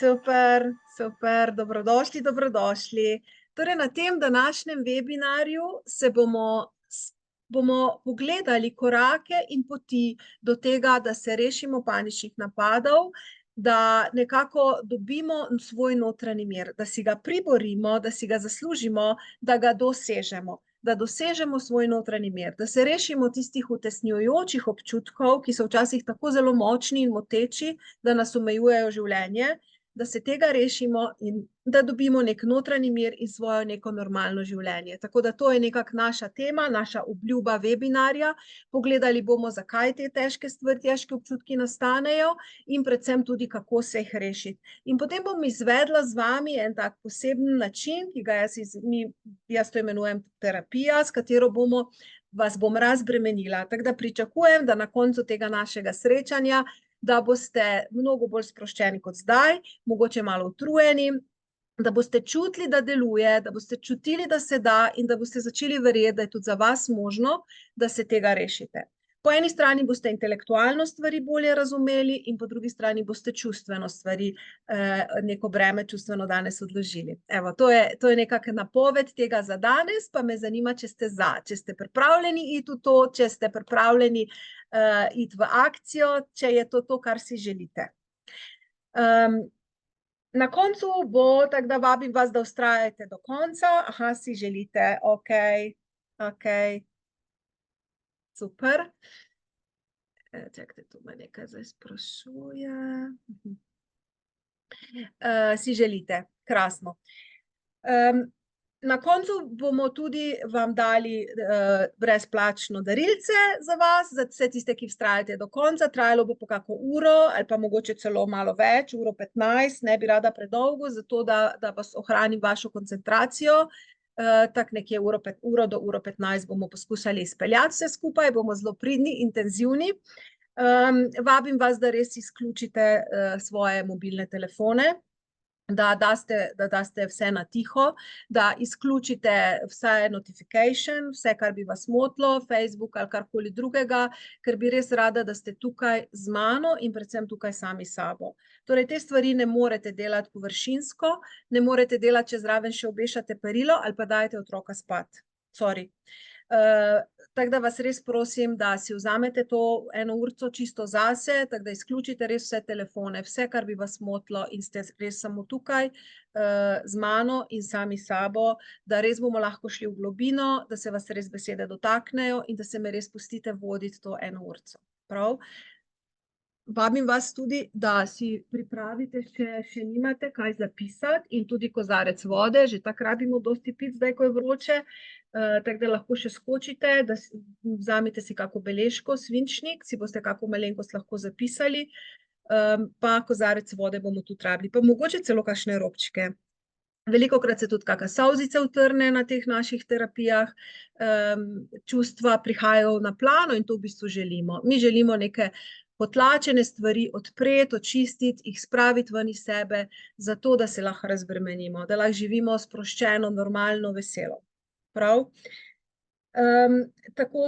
Super, super, dobrodošli, dobrodošli. Torej, na tem današnjem webinarju bomo pogledali korake in poti do tega, da se rešimo paničnih napadov, da nekako dobimo svoj notranji mir, da si ga priborimo, da si ga zaslužimo, da ga dosežemo. Da dosežemo svoj notranji mir, da se rešimo tistih utesnjujočih občutkov, ki so včasih tako zelo močni in moteči, da nas omejujejo življenje, da se tega rešimo in da dobimo nek notranji mir in svojo neko normalno življenje. Tako da to je nekako naša tema, naša obljuba webinarja. Pogledali bomo, zakaj te težke stvari, težki občutki nastanejo in predvsem tudi, kako se jih rešiti. In potem bom izvedla z vami en tak poseben način, ki ga jaz to imenujem terapija, s katero vas bom razbremenila. Tako da pričakujem, da na koncu tega našega srečanja da boste mnogo bolj sproščeni kot zdaj, mogoče malo utrujeni, da boste čutili, da deluje, da boste čutili, da se da in da boste začeli verjeti, da je tudi za vas možno, da se tega rešite. Po eni strani boste intelektualno stvari bolje razumeli in po drugi strani boste čustveno stvari, neko breme čustveno danes odložili. Evo, to je nekakšna napoved tega za danes, pa me zanima, če ste pripravljeni iti v to, če ste pripravljeni iti v akcijo, če je to, kar si želite. Na koncu bo, tako da vabim vas, da vztrajate do konca. Aha, si želite, okej. Super. Čakajte, tu me nekaj zdaj sprašuje. Si želite, krasno. Na koncu bomo tudi vam dali brezplačno darilce za vas, za vse tiste, ki vztrajate do konca. Trajalo bo po kako uro ali pa mogoče celo malo več, 1:15, ne bi rada predolgo, zato da vas ohranim vašo koncentracijo. Tako nekje uro do 1:15 bomo poskušali izpeljati vse skupaj, bomo zelo pridni, intenzivni. Vabim vas, da res izključite svoje mobilne telefone, da daste vse na tiho, da izključite vse notification, vse, kar bi vas motilo, Facebook ali karkoli drugega, ker bi res rada, da ste tukaj z mano in predvsem tukaj sami s sabo. Torej, te stvari ne morete delati površinsko, ne morete delati, če zraven še obešate perilo ali pa dajete otroka spat. Sorry. Tako da vas res prosim, da si vzamete to eno urco čisto zase, tako da izključite res vse telefone, vse, kar bi vas motilo in ste res samo tukaj z mano in sami s sabo, da res bomo lahko šli v globino, da se vas res besede dotaknejo in da se me res pustite voditi to eno urco. Prav? Vabim vas tudi, da si pripravite, če še nimate kaj zapisati in tudi kozarec vode, že tako rabimo dosti piti, zdaj, ko je vroče, tako da lahko še skočite, da vzamete si kako beležko, svinčnik, si boste kako malenkost lahko zapisali, pa kozarec vode bomo tudi rabili, pa mogoče celo kakšne robčke. Velikokrat se tudi kakšna solzica utrne na teh naših terapijah, čustva prihajajo na plano in to v bistvu želimo. Mi želimo neke potlačene stvari odpreti, očistiti, jih spraviti ven iz sebe, zato da se lahko razbremenimo, da lahko živimo sproščeno, normalno, veselo. Prav? Tako,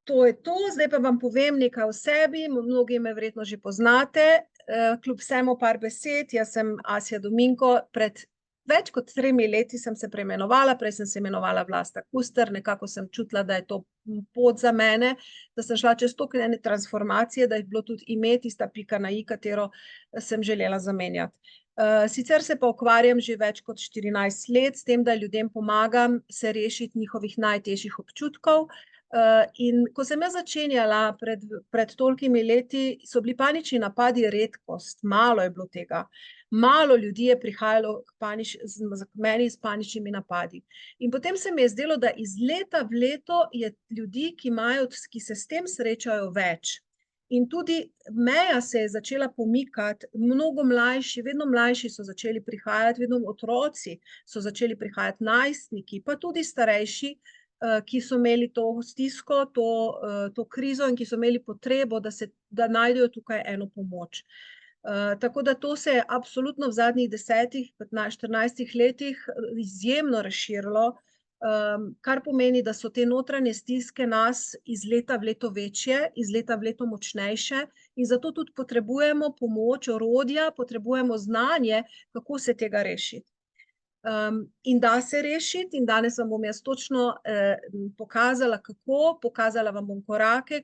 to je to. Zdaj pa vam povem nekaj o sebi, mnogi me verjetno že poznate. Kljub vsemu par besed, jaz sem Asja Dominko, pred več kot 3 leti sem se preimenovala, prej sem se imenovala Vlasta Kuster, nekako sem čutila, da je to pot za mene, da sem šla čez toliko ene transformacije, da je bilo tudi ime tista pika na i, katero sem želela zamenjati. Sicer se pa ukvarjam že več kot 14 let s tem, da ljudem pomagam se rešiti njihovih najtežjih občutkov. In ko sem jaz začenjala pred tolikimi leti, so bili panični napadi redkost, malo je bilo tega. Malo ljudi je prihajalo k meni s paničnimi napadi. In potem se mi je zdelo, da iz leta v leto je ljudi, ki se s tem srečajo več. In tudi meja se je začela pomikati, mnogo mlajši, vedno mlajši so začeli prihajati, vedno otroci so začeli prihajati, najstniki, pa tudi starejši, ki so imeli to stisko, to krizo in ki so imeli potrebo, da najdejo tukaj eno pomoč. Tako da to se je absolutno v zadnjih 10, 15, 14 letih izjemno razširilo. kar pomeni, da so te notranje stiske nas iz leta v leto večje, iz leta v leto močnejše in zato tudi potrebujemo pomoč, orodja, potrebujemo znanje, kako se tega rešiti. In da se rešiti in danes vam bom jaz točno pokazala, pokazala vam bom korake,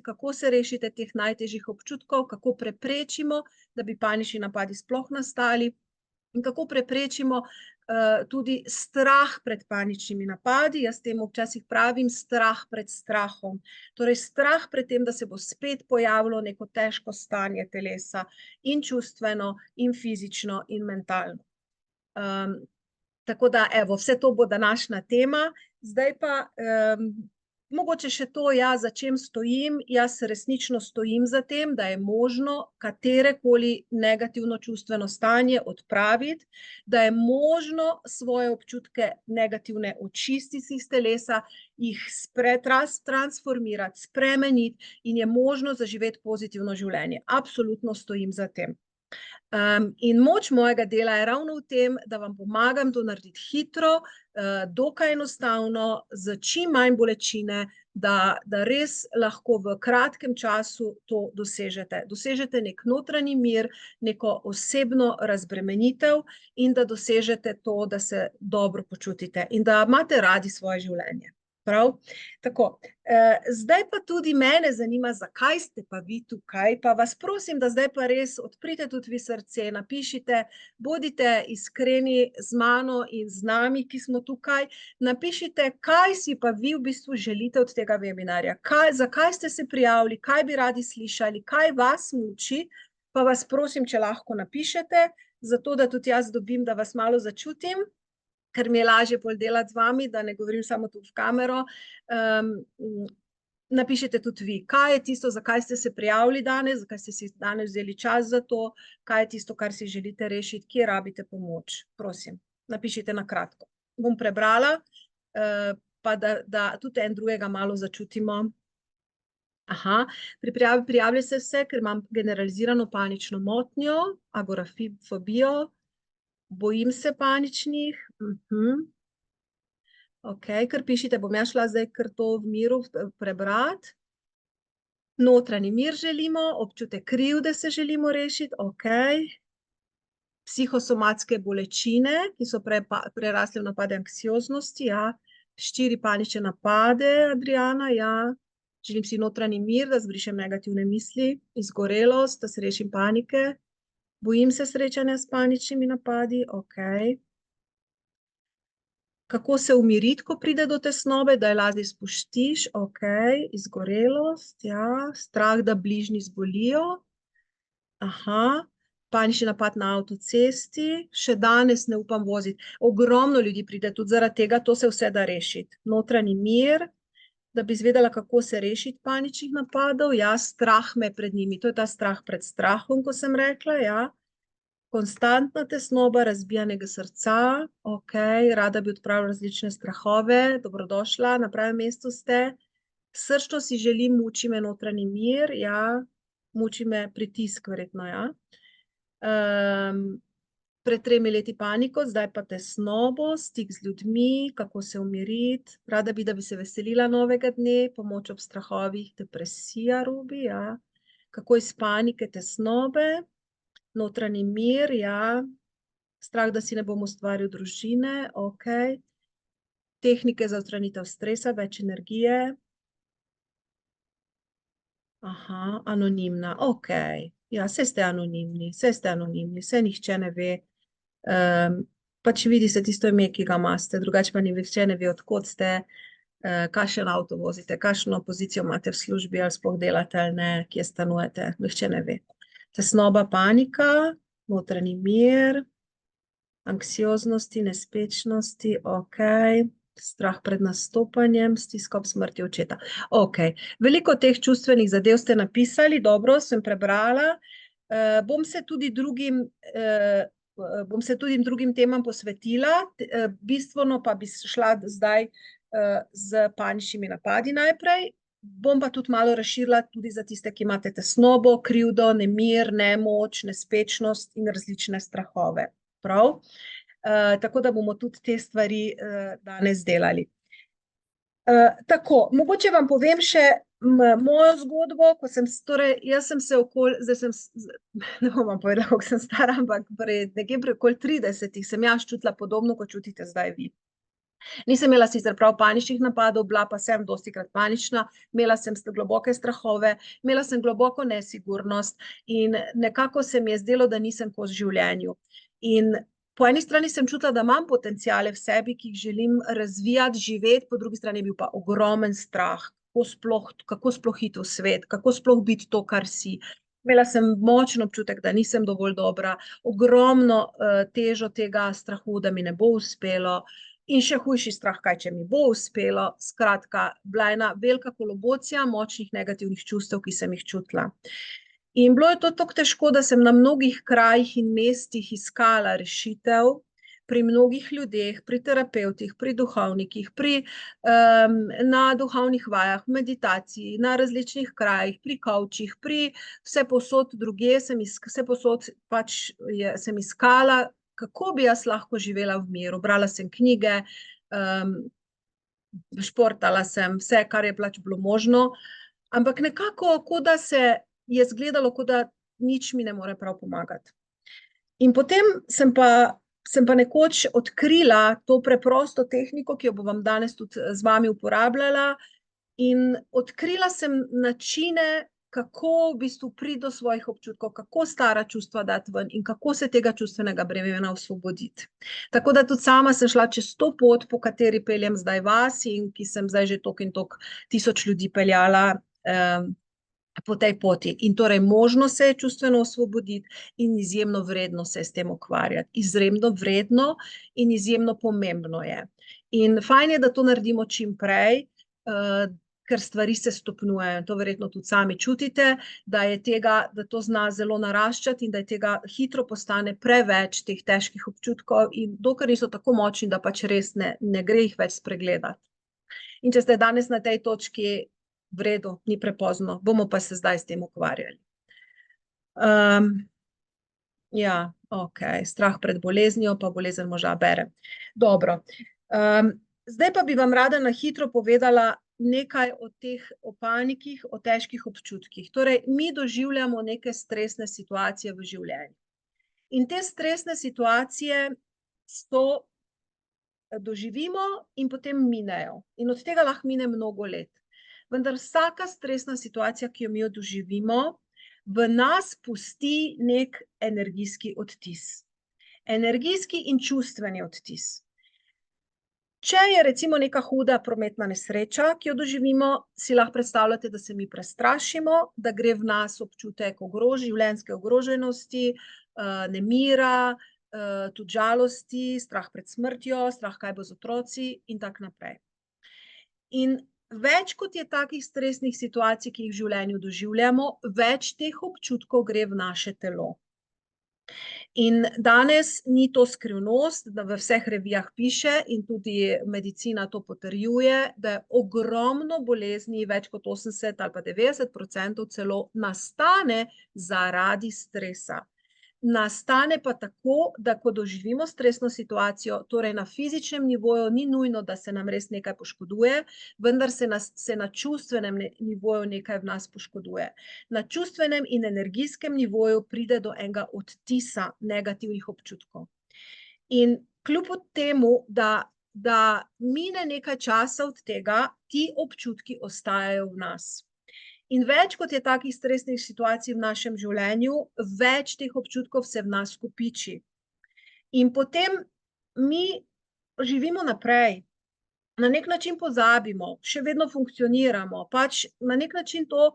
kako se rešite teh najtežjih občutkov, kako preprečimo, da bi panični napadi sploh nastali in kako preprečimo tudi strah pred paničnimi napadi. Jaz temu včasih pravim strah pred strahom. Torej strah pred tem, da se bo spet pojavilo neko težko stanje telesa in čustveno in fizično in mentalno. Tako da, evo, vse to bo današnja tema. Zdaj pa mogoče še to, za čem stojim. Jaz resnično stojim za tem, da je možno katerekoli negativno čustveno stanje odpraviti, da je možno svoje občutke negativne očistiti iz telesa, jih transformirati, spremeniti in je možno zaživeti pozitivno življenje. Absolutno stojim za tem. In moč mojega dela je ravno v tem, da vam pomagam to narediti hitro, dokaj enostavno, z čim manj bolečine, da res lahko v kratkem času to dosežete. Dosežete nek notranji mir, neko osebno razbremenitev in da dosežete to, da se dobro počutite in da imate radi svoje življenje. Prav? Tako, zdaj pa tudi mene zanima, zakaj ste pa vi tukaj, pa vas prosim, da zdaj pa res odprite tudi vi srce, napišite, bodite iskreni z mano in z nami, ki smo tukaj, napišite, kaj si pa vi v bistvu želite od tega webinarja, zakaj ste se prijavili, kaj bi radi slišali, kaj vas muči, pa vas prosim, če lahko napišete, zato da tudi jaz dobim, da vas malo začutim, ker mi je lažje pol delati z vami, da ne govorim samo tu v kamero. Napišite tudi vi, kaj je tisto, zakaj ste se prijavili danes, zakaj ste si danes vzeli čas za to, kaj je tisto, kar si želite rešiti, kje rabite pomoč. Prosim, napišite na kratko. Bom prebrala, pa da tudi en drugega malo začutimo. Aha, prijavili ste se, ker imam generalizirano panično motnjo, agorafobijo, bojim se paničnih. Ok, kar pišite, bom jaz šla zdaj kar to v miru prebrati. Notranji mir želimo, občutek krivde se želimo rešiti, ok. Psihosomatske bolečine, ki so prerasle v napade anksioznosti, 4 panične napade, Adriana, Želim si notranji mir, da zbrišem negativne misli, izgorelost, da se rešim panike. Bojim se srečanja s paničnimi napadi, ok. Kako se umiriti, ko pride do tesnobe, da je lažje spustiš, ok. Izgorelost, strah, da bližnji zbolijo. Aha, panični napad na avtocesti, še danes ne upam voziti. Ogromno ljudi pride tudi zaradi tega, to se vse da rešiti. Notranji mir, da bi izvedela, kako se rešiti paničnih napadov, strah me pred njimi, to je ta strah pred strahom, ko sem rekla, Konstantna tesnoba razbijanega srca, ok, rada bi odpravila različne strahove, dobrodošla, na pravem mestu ste. Srčno si želim, muči me notranji mir, muči me pritisk, verjetno, Pred 3 leti paniko, zdaj pa tesnobo, stik z ljudmi, kako se umiriti, rada bi, da bi se veselila novega dne, pomoč ob strahovih, depresija, Rubi, kako iz panike, tesnobe, notranji mir, strah, da si ne bom ustvaril družine, ok, tehnike za odstranitev stresa, več energije, aha, anonimna, ok, saj ste anonimni, saj nihče ne ve, pač vidi se tisto ime, ki ga imate, drugače pa nihče ne ve, od kod ste, kakšen avto vozite, kakšno pozicijo imate v službi, ali sploh delate ali ne, kje stanujete, nihče ne ve. Tesnoba, panika, notranji mir, anksioznosti, nespečnosti, ok, strah pred nastopanjem, stiska ob smrti očeta. Ok, veliko teh čustvenih zadev ste napisali, dobro, sem prebrala. Bom se tudi drugim temam posvetila, bistveno pa bi šla zdaj z paničnimi napadi najprej. Bom pa tudi malo razširila tudi za tiste, ki imate tesnobo, krivdo, nemir, nemoč, nespečnost in različne strahove. Prav? tako da bomo tudi te stvari danes delali. Tako, mogoče vam povem še mojo zgodbo, torej jaz sem se ne bom vam povedala, koliko sem stara, ampak nekje pri okoli 30 sem jaz čutila podobno, kot čutite zdaj vi. Nisem imela sicer prav paničnih napadov, bila pa sem dostikrat panična, imela sem globoke strahove, imela sem globoko nesigurnost in nekako se mi je zdelo, da nisem kos življenju. In po eni strani sem čutila, da imam potenciale v sebi, ki jih želim razvijati, živeti, po drugi strani je bil pa ogromen strah, kako sploh iti v svet, kako sploh biti to, kar si. Imela sem močen občutek, da nisem dovolj dobra, ogromno težo tega strahu, da mi ne bo uspelo, in še hujši strah, kaj če mi bo uspelo. Skratka, bila je ena velika kolobocija močnih negativnih čustev, ki sem jih čutila. In bilo je to tako težko, da sem na mnogih krajih in mestih iskala rešitev, pri mnogih ljudeh, pri terapevtih, pri duhovnikih, na duhovnih vajah, v meditaciji, na različnih krajih, pri kavčih, pri vse posod druge, vse posod pač sem iskala, kako bi jaz lahko živela v miru. Brala sem knjige, športala sem, vse, kar je pač bilo možno, ampak nekako, kot da se je izgledalo, kot da nič mi ne more prav pomagati. In potem sem pa nekoč odkrila to preprosto tehniko, ki jo bom danes tudi z vami uporabljala, in odkrila sem načine, kako v bistvu priti do svojih občutkov, kako stara čustva dati ven in kako se tega čustvenega bremena osvoboditi. Tako da tudi sama sem šla čez to pot, po kateri peljem zdaj vas in ki sem zdaj že toliko in toliko tisoč ljudi peljala po tej poti. In torej možno se je čustveno osvoboditi in izjemno vredno se je s tem ukvarjati. Izjemno vredno in izjemno pomembno je. In fajn je, da to naredimo čim prej, ker stvari se stopnjujejo. To verjetno tudi sami čutite, da to zna zelo naraščati in da je tega hitro postane preveč teh težkih občutkov in dokler niso tako močni, da pač res ne gre jih več spregledati. In če ste danes na tej točki, v redu, ni prepozno, bomo pa se zdaj s tem ukvarjali. Ja, ok, strah pred boleznijo, pa bolezen moža berem. Dobro. Zdaj pa bi vam rada na hitro povedala nekaj o teh opanikih, o težkih občutkih. Torej, mi doživljamo neke stresne situacije v življenju. In te stresne situacije doživimo in potem minejo. In od tega lahko mine mnogo let. Vendar vsaka stresna situacija, ki jo mi doživimo, v nas pusti nek energijski odtis. Energijski in čustveni odtis. Če je recimo neka huda prometna nesreča, ki jo doživimo, si lahko predstavljate, da se mi prestrašimo, da gre v nas občutek življenjske ogroženosti, nemira, tudi žalosti, strah pred smrtjo, strah, kaj bo z otroci in tako naprej. In več kot je takih stresnih situacij, ki jih v življenju doživljamo, več teh občutkov gre v naše telo. In danes ni to skrivnost, da v vseh revijah piše in tudi medicina to potrjuje, da je ogromno bolezni, več kot 80 ali pa 90% celo, nastane zaradi stresa. Nastane pa tako, da ko doživimo stresno situacijo, torej na fizičnem nivoju ni nujno, da se nam res nekaj poškoduje, vendar se na čustvenem nivoju nekaj v nas poškoduje. Na čustvenem in energijskem nivoju pride do enega odtisa negativnih občutkov. In kljub temu, da mine nekaj časa od tega, ti občutki ostajajo v nas. In več kot je takih stresnih situacij v našem življenju, več teh občutkov se v nas kopiči. In potem mi živimo naprej, na nek način pozabimo, še vedno funkcioniramo, pač na nek način to,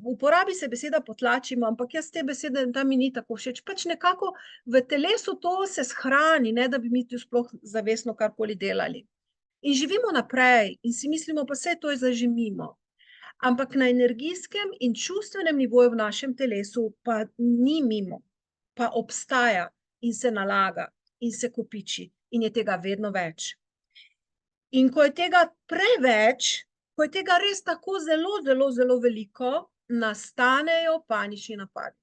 uporabi se beseda potlačimo, ampak jaz te besede, ta mi ni tako všeč, pač nekako v telesu to se shrani, ne da bi mi tu sploh zavestno karkoli delali. In živimo naprej in si mislimo, pa saj to je zdaj že mimo. Ampak na energijskem in čustvenem nivoju v našem telesu pa ni mimo, pa obstaja in se nalaga in se kopiči in je tega vedno več. In ko je tega preveč, ko je tega res tako zelo, zelo, zelo veliko, nastanejo panični napadi.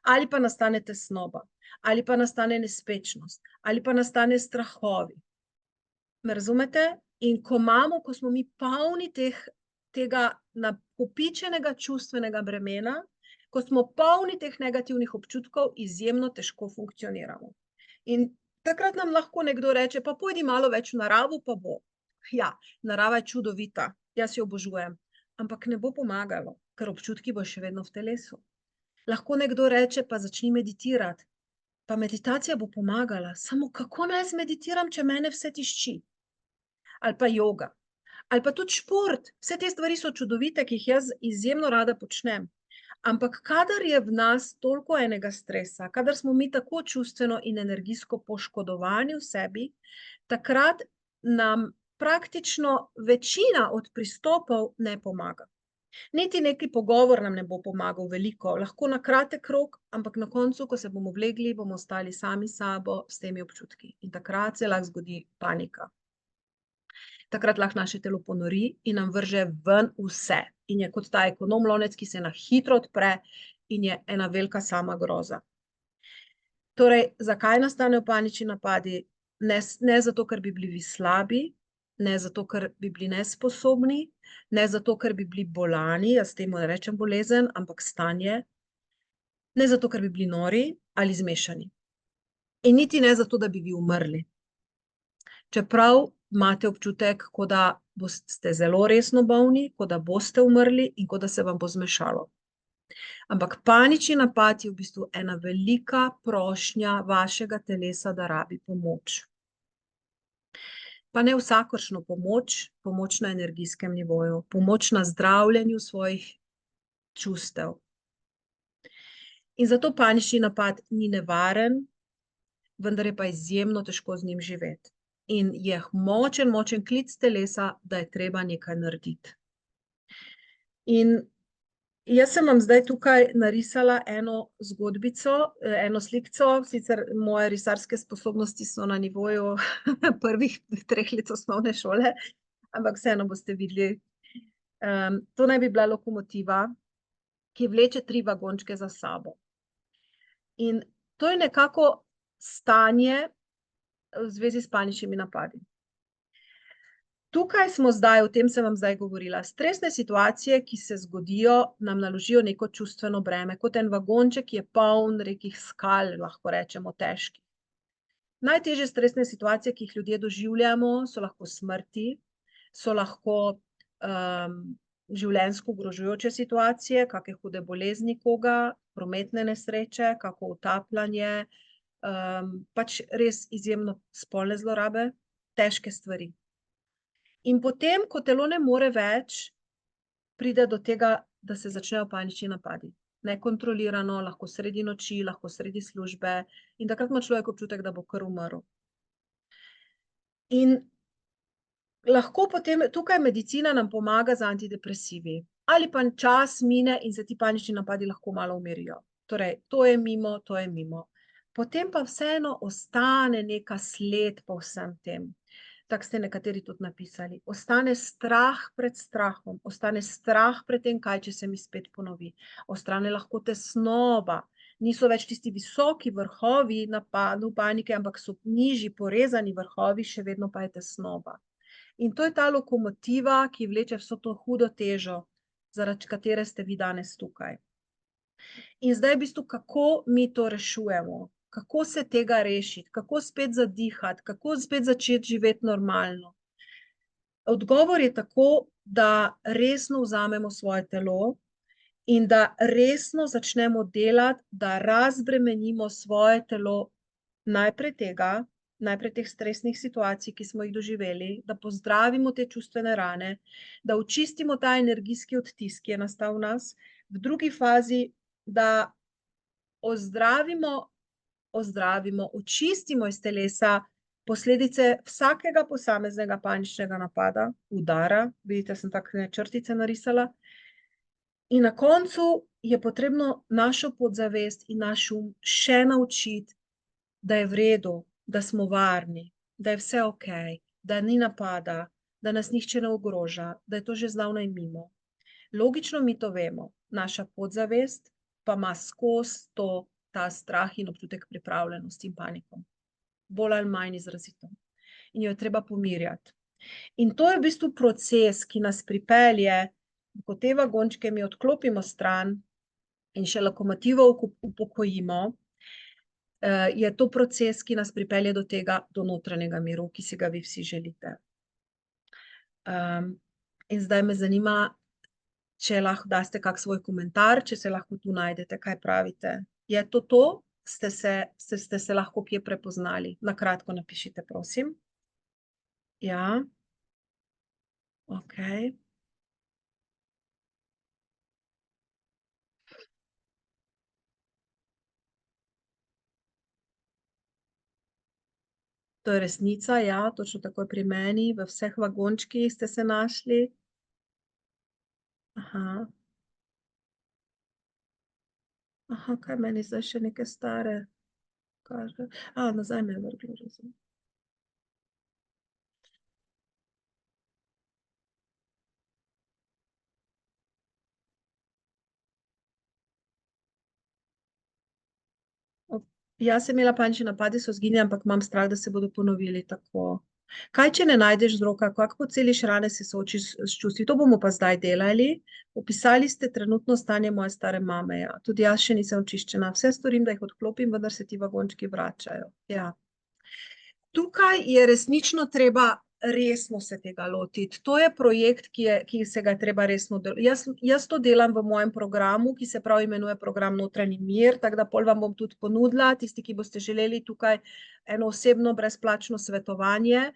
ali pa nastane tesnoba, ali pa nastane nespečnost, ali pa nastane strahovi. Me razumete? In ko smo mi polni tega nakopičenega čustvenega bremena, ko smo polni teh negativnih občutkov, izjemno težko funkcioniramo. In takrat nam lahko nekdo reče, pa pojdi malo več v naravo, pa bo. Ja, narava je čudovita, jaz jo obožujem, ampak ne bo pomagalo, ker občutki bo še vedno v telesu. Lahko nekdo reče, pa začni meditirati, pa meditacija bo pomagala, samo kako naj jaz meditiram, če mene vse tišči? Ali pa joga, ali pa tudi šport. Vse te stvari so čudovite, ki jih jaz izjemno rada počnem. Ampak kadar je v nas toliko enega stresa, kadar smo mi tako čustveno in energijsko poškodovani v sebi, takrat nam praktično večina od pristopov ne pomaga. Niti neki pogovor nam ne bo pomagal veliko, lahko na kratek rok, ampak na koncu, ko se bomo vlegli, bomo ostali sami s sabo s temi občutki. In takrat se lahko zgodi panika. Takrat lahko naše telo ponori in nam vrže ven vse. In je kot ta ekonom lonec, ki se na hitro odpre in je ena velika sama groza. Torej, zakaj nastanejo panični napadi? Ne zato, ker bi bili vi slabi, ne zato, ker bi bili nesposobni, ne zato, ker bi bili bolani, jaz temu ne rečem bolezen, ampak stanje, ne zato, ker bi bili nori ali zmešani. In niti ne zato, da bi vi umrli. Čeprav imate občutek, kot da ste zelo resno bolni, kot da boste umrli in kot da se vam bo zmešalo. Ampak panični napad je v bistvu ena velika prošnja vašega telesa, da rabi pomoč. Pa ne vsakršno pomoč, pomoč na energijskem nivoju, pomoč na zdravljenju svojih čustev. In zato panični napad ni nevaren, vendar je pa izjemno težko z njim živeti. In je močen klic telesa, da je treba nekaj narediti. In jaz sem vam zdaj tukaj narisala eno zgodbico, eno slikco, sicer moje risarske sposobnosti so na nivoju prvih 3 let osnovne šole, ampak vseeno boste videli. To naj bi bila lokomotiva, ki vleče 3 vagončke za sabo. In to je nekako stanje v zvezi s paničnimi napadi. Tukaj smo zdaj, o tem sem vam zdaj govorila, stresne situacije, ki se zgodijo, nam naložijo neko čustveno breme, kot en vagonček, ki je poln nekih skal, lahko rečemo, težkih. Najtežje stresne situacije, ki jih ljudje doživljamo, so lahko smrti, so lahko življenjsko ogrožujoče situacije, kakšne hude bolezni koga, prometne nesreče, kako utapljanje, pač res izjemno spolne zlorabe, težke stvari. In potem, ko telo ne more več, pride do tega, da se začnejo panični napadi. Nekontrolirano, lahko sredi noči, lahko sredi službe in takrat ima človek občutek, da bo kar umrl. In lahko potem, tukaj medicina nam pomaga z antidepresivi. Ali pa čas mine in se ti panični napadi lahko malo umirijo. Torej, to je mimo, to je mimo. Potem pa vseeno ostane neka sled po vsem tem. Tako ste nekateri tudi napisali. Ostane strah pred strahom, ostane strah pred tem, kaj če se mi spet ponovi. Ostane lahko tesnoba. Niso več tisti visoki vrhovi napadov, panike, ampak so nižji, porezani vrhovi, še vedno pa je tesnoba. In to je ta lokomotiva, ki vleče vso to hudo težo, zaradi katere ste vi danes tukaj. In zdaj v bistvu, kako mi to rešujemo? Kako se tega rešiti? Kako spet zadihati? Kako spet začeti živeti normalno? Odgovor je tako, da resno vzamemo svoje telo in da resno začnemo delati, da razbremenimo svoje telo najprej teh stresnih situacij, ki smo jih doživeli, da pozdravimo te čustvene rane, da očistimo ta energijski odtis, ki je nastal v nas, v drugi fazi, da ozdravimo, očistimo iz telesa posledice vsakega posameznega paničnega napada, udara, vidite, sem takšne črtice narisala, in na koncu je potrebno našo podzavest in naš še naučiti, da je v redu, da smo varni, da je vse okej, da ni napada, da nas nihče ne ogroža, da je to že zdavnaj mimo. Logično mi to vemo, naša podzavest pa ima skozi ta strah in občutek pripravljenosti in paniko. Bolj ali manj izrazito. In jo je treba pomirjati. In to je v bistvu proces, ki nas pripelje, ko te vagončke mi odklopimo stran in še lokomotivo upokojimo, je to proces, ki nas pripelje do tega, do notranjega miru, ki si ga vi vsi želite. In zdaj me zanima, če lahko daste kak svoj komentar, če se lahko tu najdete, kaj pravite. Je to to? Ste se lahko kje prepoznali? Na kratko napišite, prosim. Ja. Okej. To je resnica, ja, točno tako je pri meni, v vseh vagončkih ste se našli. Aha. Aha, kaj meni zdaj še neke stare kaže? Nazaj me je vrglo, razumem. Jaz sem imela panične napade, so zginili, ampak imam strah, da se bodo ponovili tako. Kaj, če ne najdeš vzroka, kako poceliš rane, se soočiš s čustvi? To bomo pa zdaj delali. Opisali ste trenutno stanje moje stare mame. Ja. Tudi jaz še nisem očiščena. Vse storim, da jih odklopim, vendar se ti vagončki vračajo. Ja. Tukaj je resnično treba resno se tega lotiti. To je projekt, ki se ga je treba resno delati. Jaz to delam v mojem programu, ki se prav imenuje program Notranji mir, tako da pol vam bom tudi ponudila, tisti, ki boste želeli tukaj eno osebno brezplačno svetovanje,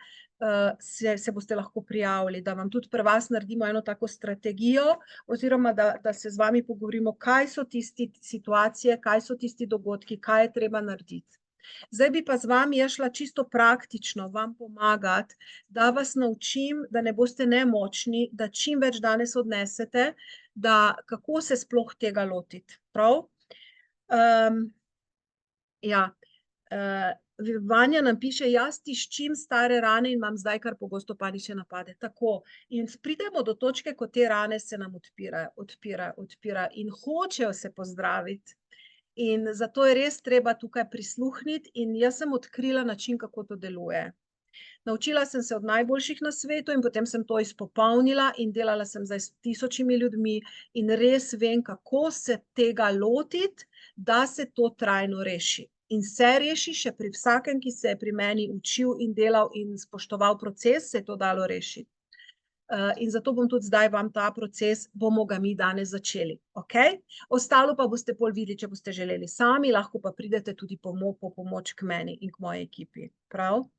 se boste lahko prijavili, da vam tudi pri vas naredimo eno tako strategijo, oziroma da se z vami pogovorimo, kaj so tiste situacije, kaj so tisti dogodki, kaj je treba narediti. Zdaj bi pa z vami jaz šla čisto praktično vam pomagati, da vas naučim, da ne boste nemočni, da čim več danes odnesete, da kako se sploh tega lotiti. Prav? Ja. Vanja nam piše, jaz tiščim stare rane in imam zdaj kar pogosto panične napade. Tako. In pridemo do točke, ko te rane se nam odpirajo in hočejo se pozdraviti. In zato je res treba tukaj prisluhniti in jaz sem odkrila način, kako to deluje. Naučila sem se od najboljših na svetu in potem sem to izpopolnila in delala sem zdaj s tisočimi ljudmi in res vem, kako se tega lotiti, da se to trajno reši. In se reši še pri vsakem, ki se je pri meni učil in delal in spoštoval proces, se je to dalo rešiti. In zato bom tudi zdaj vam ta proces, bomo ga mi danes začeli. Okay? Ostalo pa boste pol videli, če boste želeli sami, lahko pa pridete tudi po pomoč k meni in k moji ekipi. Prav?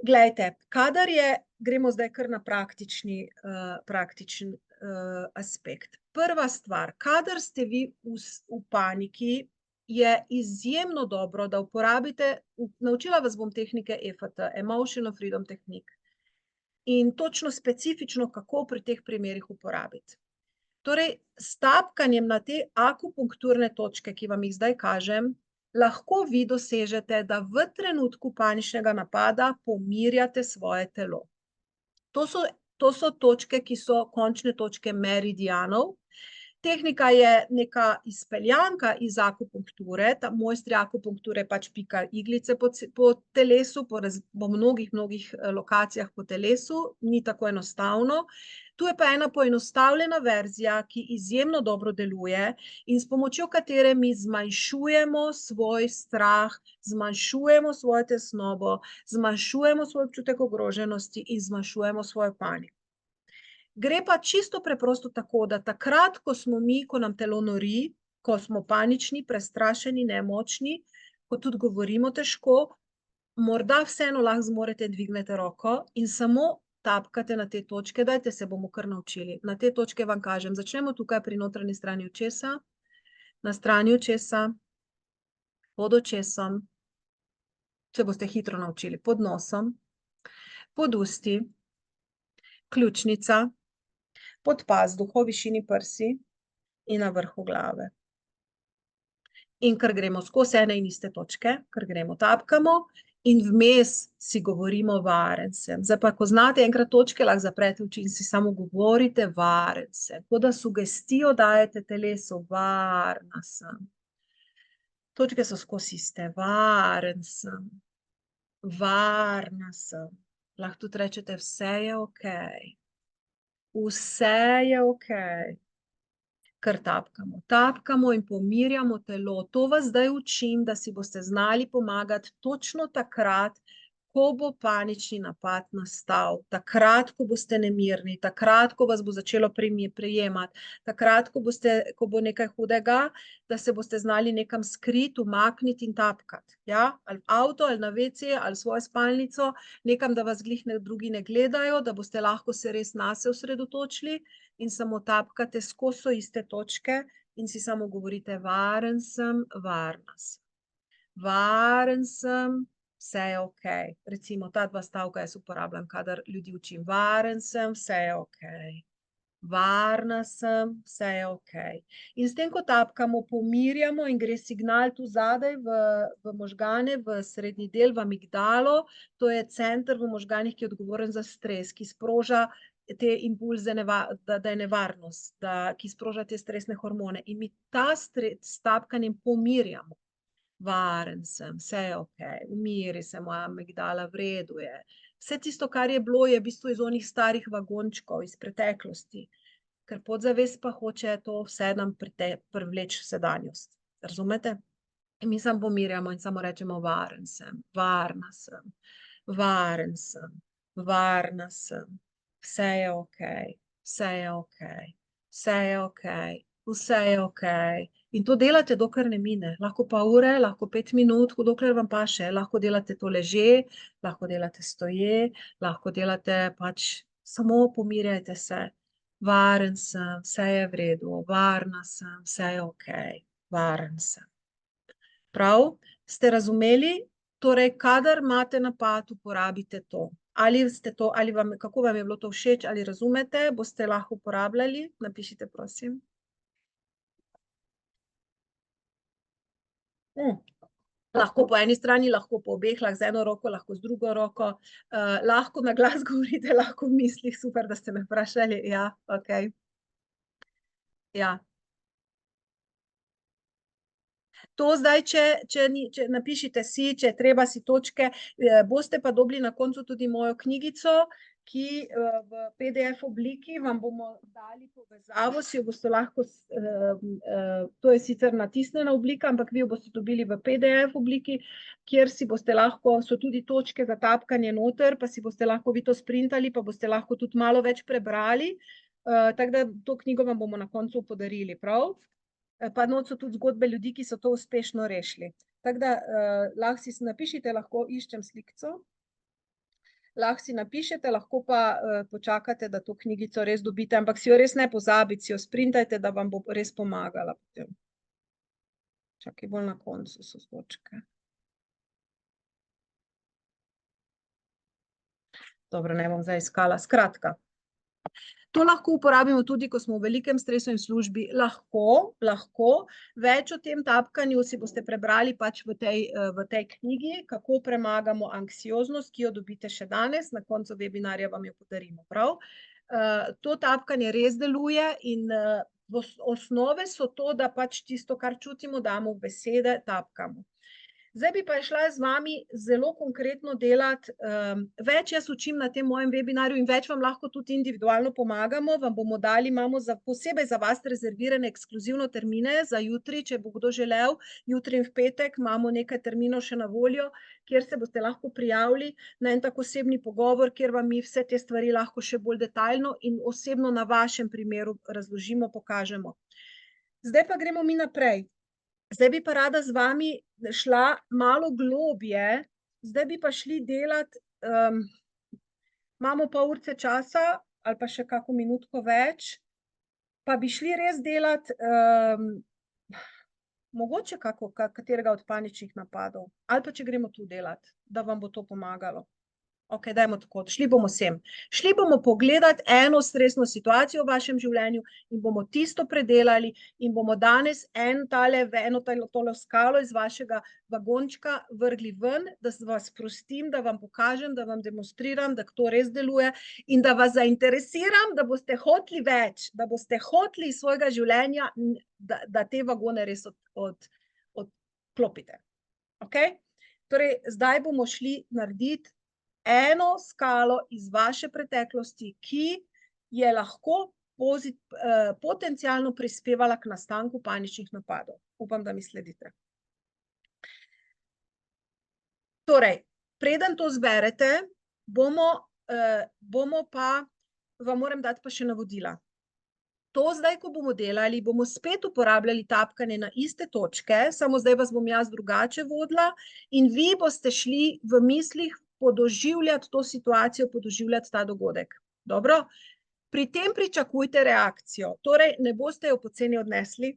Glejte, kadar gremo zdaj kar na praktičen aspekt. Prva stvar, kadar ste vi v paniki, je izjemno dobro, da uporabite, naučila vas bom tehnike EFT, Emotional Freedom Technique, in točno specifično, kako pri teh primerih uporabiti. Torej, s tapkanjem na te akupunkturne točke, ki vam jih zdaj kažem, lahko vi dosežete, da v trenutku paničnega napada pomirjate svoje telo. To so točke, ki so končne točke meridianov. Tehnika je neka izpeljanka iz akupunkture, mojstri akupunkture pač pikajo iglice po telesu, po mnogih lokacijah po telesu, ni tako enostavno. Tu je pa ena poenostavljena verzija, ki izjemno dobro deluje in s pomočjo katere mi zmanjšujemo svoj strah, zmanjšujemo svojo tesnobo, zmanjšujemo svoj občutek ogroženosti in zmanjšujemo svojo paniko. Gre pa čisto preprosto tako, da takrat, ko nam telo nori, ko smo panični, prestrašeni, nemočni, ko tudi govorimo težko, morda vseeno lahko zmorete, dvignete roko in samo tapkate na te točke, dajte se bomo kar naučili. Na te točke vam kažem, začnemo tukaj pri notranji strani očesa, na strani očesa, pod očesom, se boste hitro naučili, pod nosom, pod usti, ključnica, pod pazduho, višini prsi in na vrhu glave. In ker gremo skozi ene in iste točke, ker gremo, tapkamo In vmes si govorimo varen sem. Zdaj pa, ko znate enkrat točke, lahko zaprete oči in si samo govorite varen sem. Tako da sugestijo dajete telesu, varna sem. Točke so skozi iste, varen sem. Varna sem. Lahko tudi rečete, vse je okej. Vse je okej. Ker tapkamo. Tapkamo in pomirjamo telo. To vas zdaj učim, da si boste znali pomagati točno takrat, ko bo panični napad nastal. Takrat, ko boste nemirni, takrat, ko vas bo začelo prejemati, takrat, ko bo nekaj hudega, da se boste znali nekam skriti, umakniti in tapkati. Ja? Ali v avto, ali na WC, ali svojo spalnico, nekam, da vas glih drugi ne gledajo, da boste lahko se res nase osredotočili in samo tapkate skozi iste točke in si samo govorite, varen sem, varna sem. Varen sem, vse je okej. Recimo ta dva stavka jaz uporabljam, kadar ljudi učim. Varen sem, vse je okej. Varna sem, vse je okej. In s tem, ko tapkamo, pomirjamo in gre signal tu zadaj v možgane, v srednji del, v amigdalo. To je center v možganih, ki je odgovoren za stres, ki sproža te impulze, da je nevarnost, ki sproža te stresne hormone. In mi ta s tapkanjem pomirjamo. Varen sem, vse je okej, umiri se, moja amigdala, v redu je. Vse tisto, kar je bilo, je v bistvu iz onih starih vagončkov, iz preteklosti. Ker podzavest pa hoče to vse nam privleči sedanjost. Razumete? In mi samo pomirjamo in samo rečemo, varen sem, varna sem, varen sem, varna sem. Vse je okej, vse je okej, vse je okej, vse je okej. In to delate, dokler ne mine. Lahko pa ure, lahko 5 minut, dokler vam paše. Lahko delate to leže, lahko delate stoje, lahko delate pač, samo pomirjajte se. Varen sem, vse je v redu, varna sem, vse je okej, varen sem. Prav? Ste razumeli? Torej, kadar imate napad, uporabite to. Ali ste to, kako vam je bilo to všeč, ali razumete, boste lahko uporabljali? Napišite, prosim. Lahko po eni strani, lahko po obeh, lahko z eno roko, lahko z drugo roko. Lahko na glas govorite, lahko v mislih, super, da ste me vprašali. Ja, okej. Ja. To zdaj, če napišite si, če treba si točke, boste pa dobili na koncu tudi mojo knjigico, ki v PDF obliki vam bomo dali povezavo, si jo boste lahko, to je sicer natisnjena oblika, ampak vi jo boste dobili v PDF obliki, kjer si boste lahko, so tudi točke za tapkanje noter, pa si boste lahko vi to sprintali, pa boste lahko tudi malo več prebrali. Tako da to knjigo vam bomo na koncu podarili, prav? Pa not so tudi zgodbe ljudi, ki so to uspešno rešili. Tako da lahko si napišite, lahko iščem slikco. Lahko si napišete, lahko pa počakate, da to knjigico res dobite, ampak si jo res ne pozabite, si jo sprintajte, da vam bo res pomagala potem. Čakaj, bolj na koncu so točke. Dobro, ne bom zdaj iskala. Skratka. To lahko uporabimo tudi, ko smo v velikem stresu in službi. Lahko. Več o tem tapkanju si boste prebrali pač v tej knjigi, kako premagamo anksioznost, ki jo dobite še danes, na koncu webinarja vam jo podarimo, prav? To tapkanje res deluje in osnove so to, da pač tisto, kar čutimo, damo v besede, tapkamo. Zdaj bi pa šla z vami zelo konkretno delati, več jaz učim na tem mojem webinarju in več vam lahko tudi individualno pomagamo, vam bomo dali, imamo posebej za vas rezervirane ekskluzivno termine za jutri, če bo kdo želel, jutri in v petek imamo nekaj terminov še na voljo, kjer se boste lahko prijavili na en tak osebni pogovor, kjer vam mi vse te stvari lahko še bolj detaljno in osebno na vašem primeru razložimo, pokažemo. Zdaj pa gremo mi naprej. Zdaj bi pa rada z vami šla malo globje, zdaj bi pa šli delati, imamo pol urce časa ali pa še kako minutko več, pa bi šli res delati mogoče katerega od paničnih napadov, ali pa če gremo tu delati, da vam bo to pomagalo. Ok, dajmo tako, šli bomo sem. Šli bomo pogledati eno stresno situacijo v vašem življenju in bomo tisto predelali in bomo danes eno tole skalo iz vašega vagončka vrgli ven, da vas prostim, da vam pokažem, da vam demonstriram, da to res deluje in da vas zainteresiram, da boste hoteli več, da boste hoteli iz svojega življenja, da te vagone res odklopite. Ok? Torej, zdaj bomo šli narediti eno skalo iz vaše preteklosti, ki je lahko potencialno prispevala k nastanku paničnih napadov. Upam, da mi sledite. Torej, preden to zberete, bomo pa, vam moram dati pa še navodila. To zdaj, ko bomo delali, bomo spet uporabljali tapkanje na iste točke, samo zdaj vas bom jaz drugače vodila in vi boste šli v mislih podoživljati to situacijo, podoživljati ta dogodek. Dobro? Pri tem pričakujte reakcijo, torej ne boste jo poceni odnesli.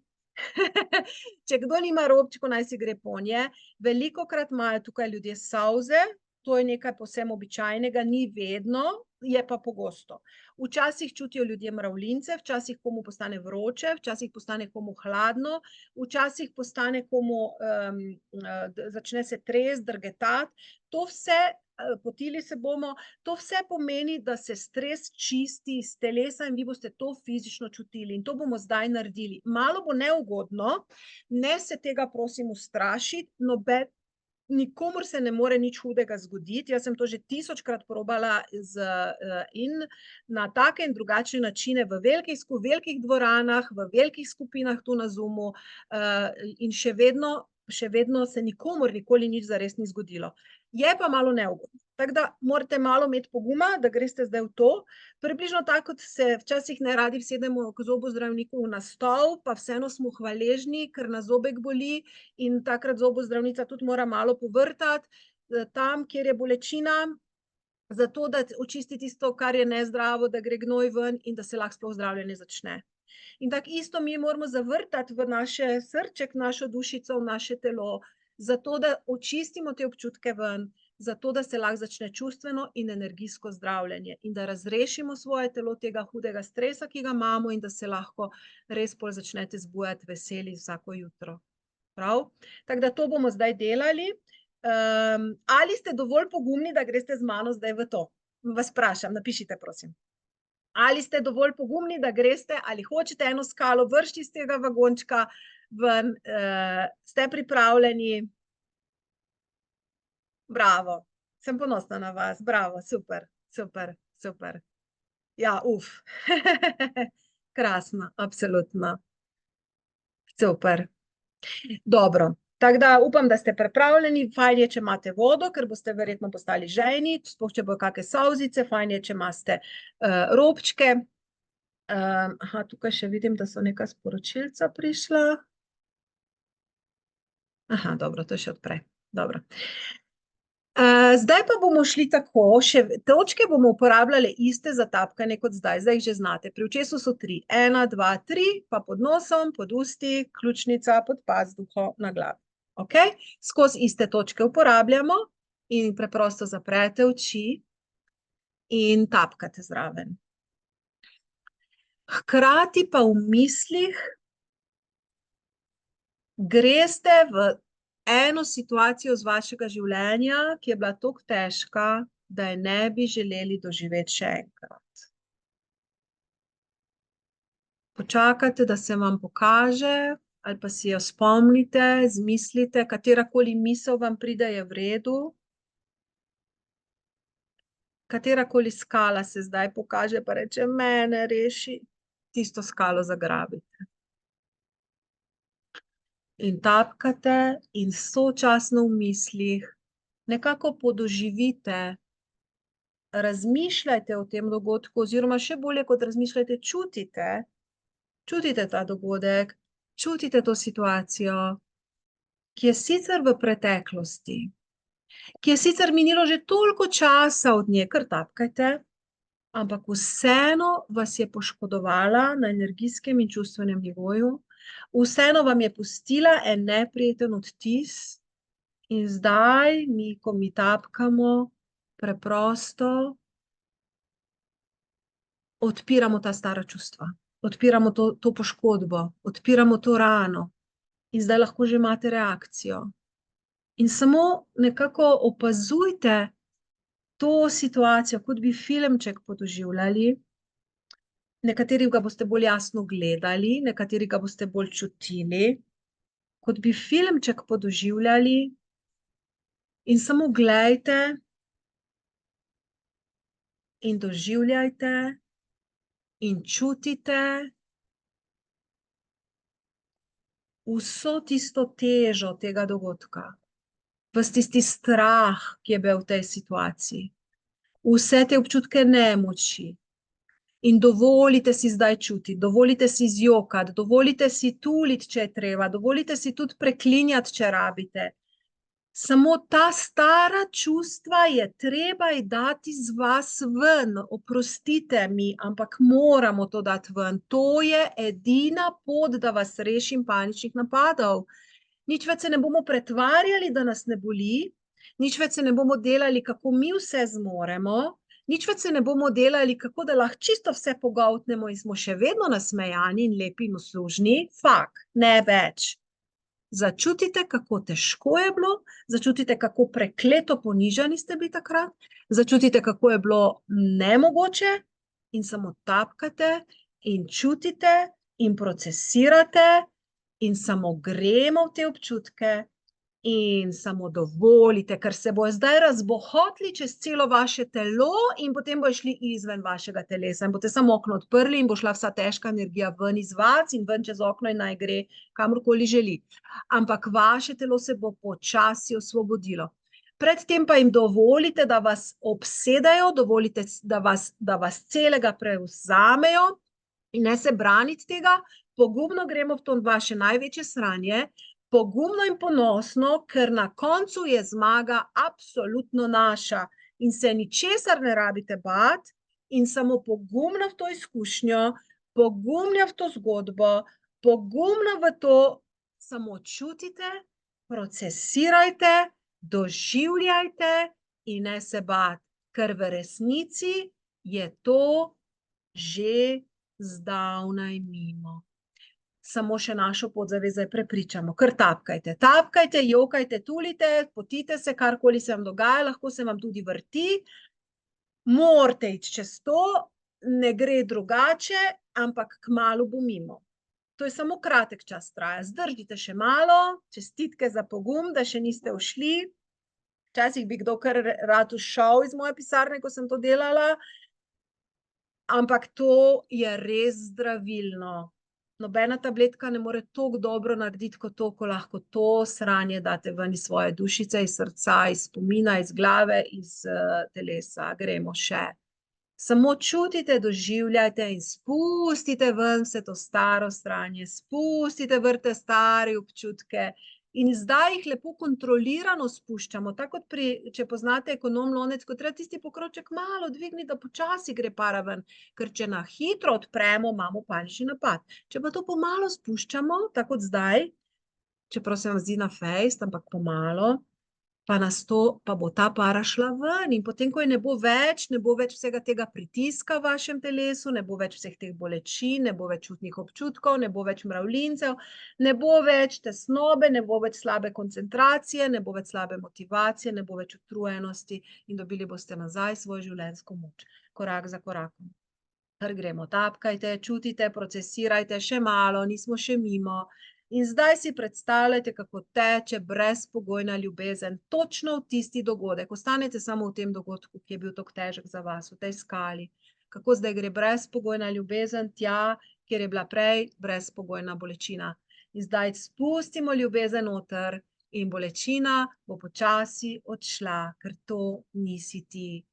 Če kdo nima robčko, naj si gre ponje. Velikokrat imajo tukaj ljudje solze, to je nekaj povsem običajnega, ni vedno, je pa pogosto. Včasih čutijo ljudje mravljince, včasih komu postane vroče, včasih postane komu hladno, včasih postane komu, začne se tres, drgetati. To vse, potili se bomo, to vse pomeni, da se stres čisti iz telesa in vi boste to fizično čutili. In to bomo zdaj naredili. Malo bo neugodno, ne se tega prosim ustrašiti, nikomur se ne more nič hudega zgoditi. Jaz sem to že 1000-krat probala in na take in drugačne načine v velikih dvoranah, v velikih skupinah tu na Zoomu in še vedno se nikomur nikoli nič zares ni zgodilo. Je pa malo neugodno. Tako da morate malo imeti poguma, da greste zdaj v to. Približno tako, kot se včasih ne radi vsedemo k zobozdravniku na stol, pa vseeno smo hvaležni, ker nas zobek boli in takrat zobozdravnica tudi mora malo povrtati tam, kjer je bolečina, zato da očisti tisto, kar je nezdravo, da gre gnoj ven in da se lahko sploh zdravljenje začne. In tako isto mi moramo zavrtati v naše srček, našo dušico, v naše telo, zato da očistimo te občutke ven, zato da se lahko začne čustveno in energijsko zdravljenje in da razrešimo svoje telo tega hudega stresa, ki ga imamo in da se lahko res bolj začnete zbujati veseli vsako jutro. Prav? Tako da to bomo zdaj delali. Ali ste dovolj pogumni, da greste z mano zdaj v to? Vas vprašam, napišite prosim. Ali ste dovolj pogumni, da greste, ali hočete eno skalo vršiti iz tega vagončka ven, ste pripravljeni? Bravo, sem ponosna na vas, bravo, super, super, super. Ja, krasno, absolutno. Super. Dobro, tako da upam, da ste pripravljeni, fajn je, če imate vodo, ker boste verjetno postali žejni, sploh če bojo kakšne solzice, fajn je, če imate robčke. Aha, tukaj še vidim, da so neka sporočilca prišla. Aha, dobro, to je še odprej, dobro. Zdaj pa bomo šli tako, še točke bomo uporabljali iste za tapkanje kot zdaj jih že znate. Pri očesu so 3, 1, 2, 3, pa pod nosom, pod usti, ključnica, pod pazduho, na glavi. Ok? Skozi iste točke uporabljamo in preprosto zaprete oči in tapkate zraven. Hkrati pa v mislih greste v eno situacijo z vašega življenja, ki je bila tako težka, da je ne bi želeli doživeti še enkrat. Počakajte, da se vam pokaže, ali pa si jo spomnite, zmislite, katerakoli misel vam pride, je v redu. Katerakoli skala se zdaj pokaže, pa reče, mene reši, tisto skalo zagrabite. In tapkate in sočasno v mislih nekako podoživite, razmišljajte o tem dogodku, oziroma še bolje kot razmišljajte, čutite ta dogodek, čutite to situacijo, ki je sicer v preteklosti, ki je sicer minilo že toliko časa od nje, kar tapkajte, ampak vseeno vas je poškodovala na energijskem in čustvenem nivoju, vseeno vam je pustila en neprijeten odtis in zdaj, ko mi tapkamo, preprosto odpiramo ta stara čustva, odpiramo to poškodbo, odpiramo to rano in zdaj lahko že imate reakcijo. In samo nekako opazujte to situacijo, kot bi filmček podoživljali. Nekateri ga boste bolj jasno gledali, nekateri ga boste bolj čutili, kot bi filmček podoživljali in samo gledajte in doživljajte in čutite vso tisto težo tega dogodka, ves tisti strah, ki je bil v tej situaciji, vse te občutke nemoči. In dovolite si zdaj čutiti, dovolite si zjokati, dovolite si tuliti, če je treba, dovolite si tudi preklinjati, če rabite. Samo ta stara čustva je treba dati z vas ven. Oprostite mi, ampak moramo to dati ven. To je edina pot, da vas rešim paničnih napadov. Nič več se ne bomo pretvarjali, da nas ne boli, nič več se ne bomo delali, kako mi vse zmoremo, nič več se ne bomo delali, kako da lahko čisto vse pogoltnemo in smo še vedno nasmejani in lepi in uslužni. Fak, ne več. Začutite, kako težko je bilo, začutite, kako prekleto ponižani ste bili takrat, začutite, kako je bilo nemogoče in samo tapkate in čutite in procesirate in samo gremo v te občutke in samo dovolite, ker se bojo zdaj razbohotili čez celo vaše telo in potem bojo šli izven vašega telesa in boste samo okno odprli in bo šla vsa težka energija ven iz vas in ven čez okno in naj gre kamorkoli želi. Ampak vaše telo se bo počasi osvobodilo. Predtem pa jim dovolite, da vas obsedajo, dovolite, da vas celega prevzamejo in ne se braniti tega, pogumno gremo v to vaše največje sranje, pogumno in ponosno, ker na koncu je zmaga absolutno naša in se ničesar ne rabite bati in samo pogumno v to izkušnjo, pogumno v to zgodbo, pogumno v to samo čutite, procesirajte, doživljajte in ne se bati, ker v resnici je to že zdavnaj mimo. Samo še našo podzavezaj prepričamo, kar tapkajte. Tapkajte, jokajte, tulite, potite se, karkoli se vam dogaja, lahko se vam tudi vrti. Morate iti čez to, ne gre drugače, ampak kmalu bo mimo. To je samo kratek čas traja. Zdržite še malo, čestitke za pogum, da še niste ušli. Včasih bi kdo kar rad ušel iz moje pisarne, ko sem to delala, ampak to je res zdravilno. Nobena tabletka ne more toliko dobro narediti kot to, ko lahko to sranje date ven iz svoje dušice, iz srca, iz spomina, iz glave, iz telesa. Gremo še. Samo čutite, doživljajte in spustite ven vse to staro sranje, spustite ven te stare občutke in zdaj jih lepo kontrolirano spuščamo. Tako kot če poznate ekonom lonec, ko treba tisti pokrovček malo dvigniti, da počasi gre para ven, ker če na hitro odpremo, imamo panični napad. Če pa to pomalo spuščamo, tako kot zdaj, čeprav se vam zdi na fejst, ampak pomalo, pa bo ta para šla ven in potem, ko je ne bo več vsega tega pritiska v vašem telesu, ne bo več vseh teh bolečin, ne bo več čutnih občutkov, ne bo več mravljincev, ne bo več tesnobe, ne bo več slabe koncentracije, ne bo več slabe motivacije, ne bo več utrujenosti in dobili boste nazaj svojo življenjsko moč, korak za korakom. Kar gremo, tapkajte, čutite, procesirajte, še malo, nismo še mimo. In zdaj si predstavljajte, kako teče brezpogojna ljubezen, točno v tisti dogodek. Ostanete samo v tem dogodku, ki je bil tako težek za vas, v tej skali. Kako zdaj gre brezpogojna ljubezen tja, kjer je bila prej brezpogojna bolečina. In zdaj spustimo ljubezen noter in bolečina bo počasi odšla, ker to nisi ti.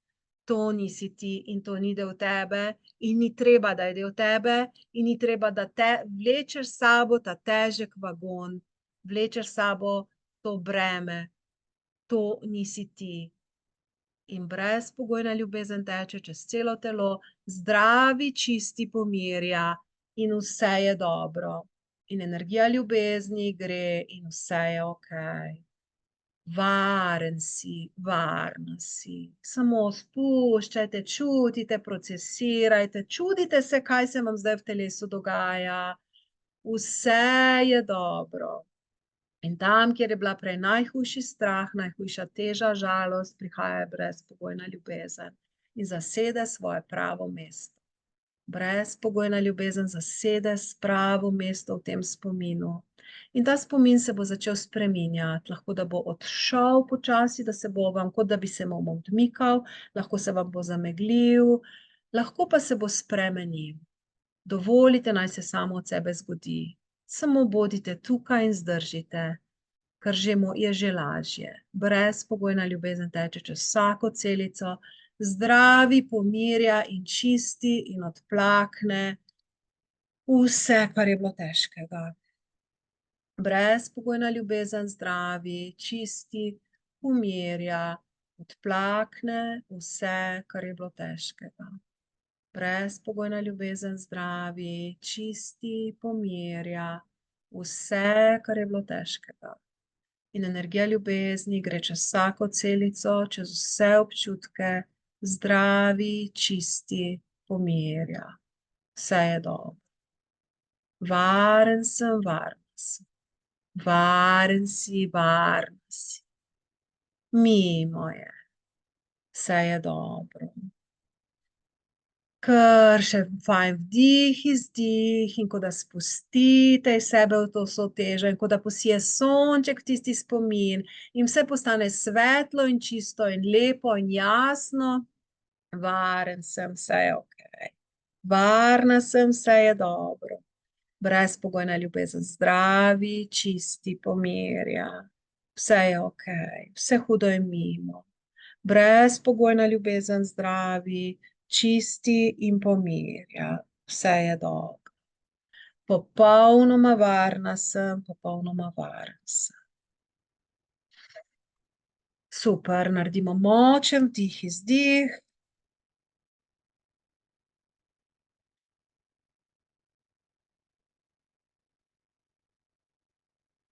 To nisi ti in to ni del tebe in ni treba, da je del tebe in ni treba, da te vlečeš sabo ta težek vagon, vlečeš sabo to breme, to nisi ti. In brezpogojna ljubezen teče čez celo telo, zdravi, čisti pomirja in vse je dobro. In energija ljubezni gre in vse je okej. Varen si, varna si. Samo spuščajte, čutite, procesirajte, čudite se, kaj se vam zdaj v telesu dogaja. Vse je dobro. In tam, kjer je bila prej najhujši strah, najhujša teža, žalost, prihaja brezpogojna ljubezen in zasede svoje pravo mesto. Brezpogojna ljubezen zasede pravo mesto v tem spominu. In ta spomin se bo začel spreminjati, lahko da bo odšel počasi, da se bo vam, kot da bi se vam odmikal, lahko se vam bo zameglil, lahko pa se bo spremenil. Dovolite, naj se samo od sebe zgodi. Samo bodite tukaj in zdržite, ker je že lažje. Brezpogojna ljubezen teče čez vsako celico, zdravi, pomirja in čisti in odplakne vse, kar je bilo težkega. Brezpogojna ljubezen zdravi, čisti, pomirja, odplakne vse, kar je bilo težkega. Brezpogojna ljubezen zdravi, čisti, pomirja vse, kar je bilo težkega. In energija ljubezni gre čez vsako celico, čez vse občutke, zdravi, čisti, pomirja. Vse je dobro. Varen sem, varna sem. Varen si, varna si. Mimo je. Vse je dobro. Kar še fajn vdih, izdih in ko da spustite iz sebe v to vso težo in ko da posije sonček v tisti spomin in vse postane svetlo in čisto in lepo in jasno. Varen sem, vse je okej. Varna sem, vse je dobro. Brezpogojna ljubezen zdravi, čisti, pomirja. Vse je okej, vse hudo je mimo. Brezpogojna ljubezen zdravi, čisti in pomirja. Vse je dobro. Popolnoma varna sem, popolnoma varen sem. Super, naredimo močen vdih, izdih.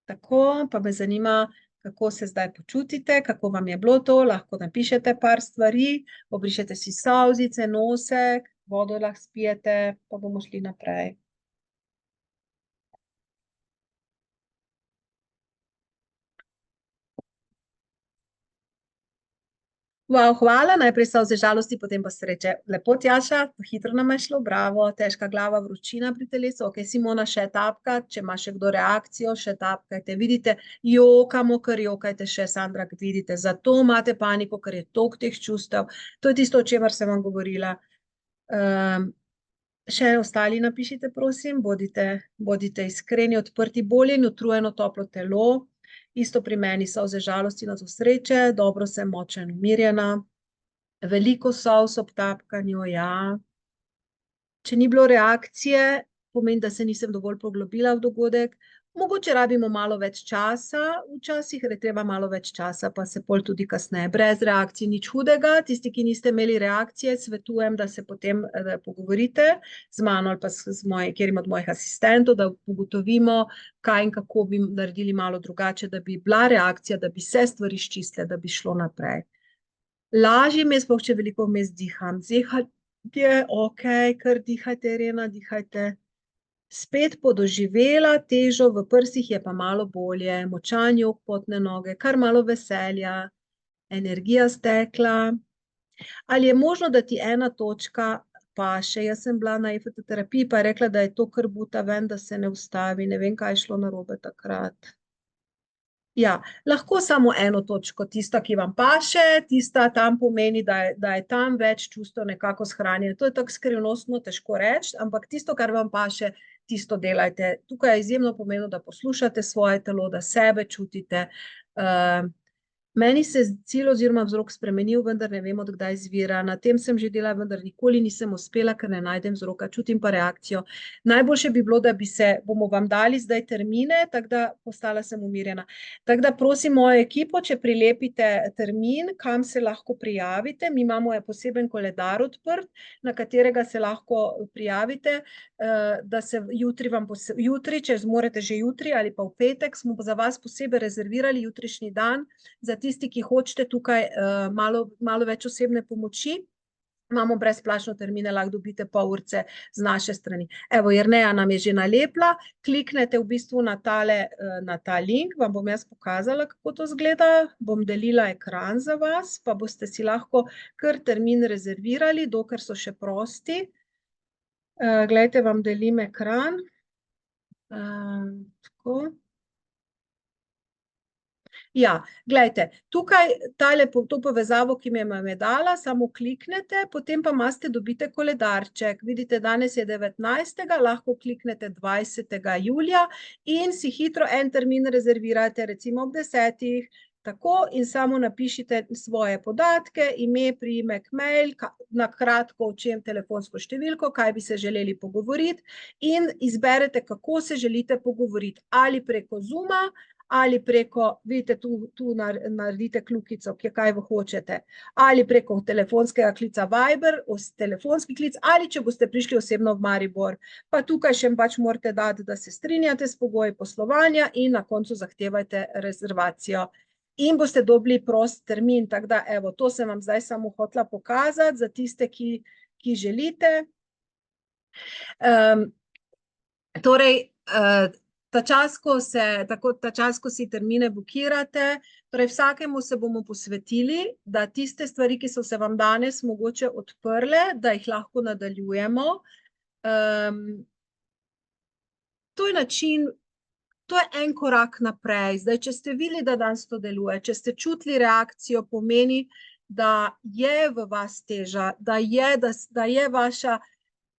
Tako, pa me zanima, kako se zdaj počutite, kako vam je bilo to, lahko napišete par stvari, obrišete si solzice, nosek, vodo lahko spijete, pa bomo šli naprej. Wow, hvala, najprej solze žalosti, potem pa sreče. Lepo, Tjaša, hitro nam je šlo, bravo, težka glava, vročina pri telesu. Ok, Simona, še tapka, če ima še kdo reakcijo, še tapkajte. Vidite, jokamo, ker jokajte še, Sandra, vidite. Zato imate paniko, ker je toliko teh čustev. To je tisto, o čemer sem vam govorila. Še ostali napišite, prosim, bodite iskreni, odprti, bolje in utrujeno toplo telo. Isto pri meni, solze žalosti, nato sreče, dobro sem, močna in umirjena. Veliko solz ob tapkanju, ja. Če ni bilo reakcije, pomeni, da se nisem dovolj poglobila v dogodek. Mogoče rabimo malo več časa, včasih je treba malo več časa, pa se pol tudi kasneje. Brez reakcij nič hudega. Tisti, ki niste imeli reakcije, svetujem, da se potem pogovorite z mano ali pa kjerim od mojih asistentov, da ugotovimo, kaj in kako bi naredili malo drugače, da bi bila reakcija, da bi se stvari sčistile, da bi šlo naprej. Lažje mi je, sploh če veliko vmes diham. Je ok, kar dihajte, Irena, dihajte. Spet podoživela težo v prsih, je pa malo bolje, močan jok, potne noge, kar malo veselja, energija stekla. Ali je možno, da ti ena točka paše? Jaz sem bila na EFT terapiji, pa je rekla, da je to kar buta ven, da se ne ustavi. Ne vem, kaj je šlo narobe takrat. Ja, lahko samo eno točko, tista, ki vam paše, tista tam pomeni, da je tam več čustev nekako shranjeno. To je tako skrivnostno težko reči, ampak tisto, kar vam paše, tisto delajte. Tukaj je izjemno pomembno, da poslušate svoje telo, da sebe čutite. Meni se cilj oziroma vzrok spremenil, vendar ne vem, od kdaj izvira. Na tem sem že delala, vendar nikoli nisem uspela, ker ne najdem vzroka, čutim pa reakcijo. Najboljše bi bilo, da bomo vam dali zdaj termine, tako da postala sem umirjena. Tako da prosim mojo ekipo, če prilepite termin, kam se lahko prijavite. Mi imamo poseben koledar odprt, na katerega se lahko prijavite, da se jutri, če zmorete že jutri ali pa v petek, smo za vas posebej rezervirali jutrišnji dan, za tisti, ki hočete tukaj malo več osebne pomoči. Imamo brezplačno termine, lahko dobite pol urce z naše strani. Evo, Jerneja nam je že nalepla, kliknete v bistvu na ta link, vam bom jaz pokazala, kako to izgleda, bom delila ekran za vas, pa boste si lahko kar termin rezervirali, dokler so še prosti. Glejte, vam delim ekran. Tako. Ja, gledajte, tukaj to povezavo, ki mi je dala, samo kliknete, potem pa dobite koledarček. Vidite, danes je 19. lahko kliknete 20. julija in si hitro en termin rezervirate, recimo ob 10. Tako, in samo napišite svoje podatke, ime, priimek, mail, na kratko, o čem telefonsko številko, kaj bi se želeli pogovoriti in izberete, kako se želite pogovoriti, ali preko Zooma, ali preko, vidite, tu naredite kljukico, kaj hočete, ali preko telefonskega klica Viber, telefonski klic, ali če boste prišli osebno v Maribor. Pa tukaj še pač morate dati, da se strinjate s pogoji poslovanja in na koncu zahtevajte rezervacijo. In boste dobili prost termin, tako da, evo, to sem vam zdaj samo hotela pokazati za tiste, ki želite. Torej, ta čas, ko si termine bukirate, torej vsakemu se bomo posvetili, da tiste stvari, ki so se vam danes mogoče odprle, da jih lahko nadaljujemo. To je način, to je en korak naprej. Zdaj, če ste videli, da danes to deluje, če ste čutili reakcijo, pomeni, da je v vas teža, da je vaša,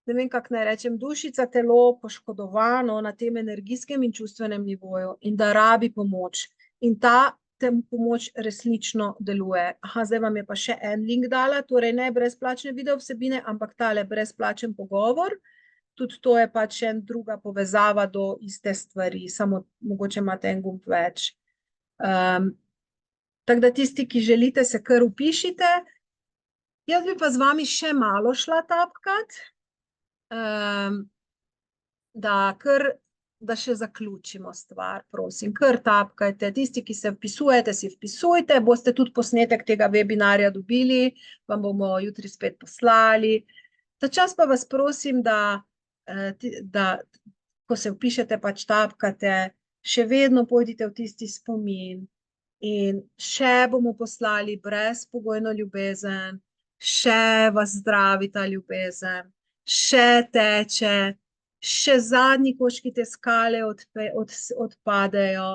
ne vem, kako naj rečem, dušica, telo poškodovano na tem energijskem in čustvenem nivoju in da rabi pomoč. In ta pomoč resnično deluje. Aha, zdaj vam je pa še en link dala, torej ne brezplačne video vsebine, ampak tale brezplačen pogovor. Tudi to je pač en druga povezava do iste stvari, samo mogoče imate en gumb več. Tako da tisti, ki želite, se kar vpišite. Jaz bi pa z vami še malo šla tapkat, da še zaključimo stvar, prosim, kar tapkajte. Tisti, ki se vpisujete, si vpisujte, boste tudi posnetek tega webinarja dobili, vam bomo jutri spet poslali. Ta čas pa vas prosim, da ko se vpišete, pač tapkate, še vedno pojdite v tisti spomin in še bomo poslali brezpogojno ljubezen, še vas zdravi ta ljubezen, še teče, še zadnji koščki te skale odpadejo,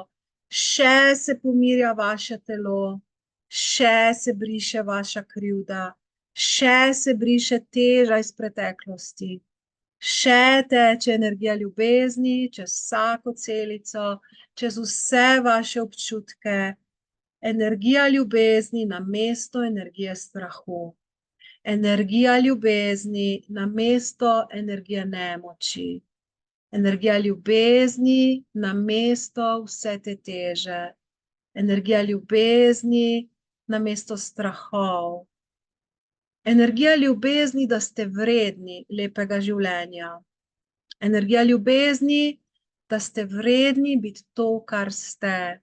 še se pomirja vaše telo, še se briše vaša krivda, še se briše teža iz preteklosti, še teče energija ljubezni čez vsako celico, čez vse vaše občutke, energija ljubezni namesto energije strahu. Energija ljubezni namesto energije nemoči. Energija ljubezni namesto vse te teže. Energija ljubezni namesto strahov. Energija ljubezni, da ste vredni lepega življenja. Energija ljubezni, da ste vredni biti to, kar ste.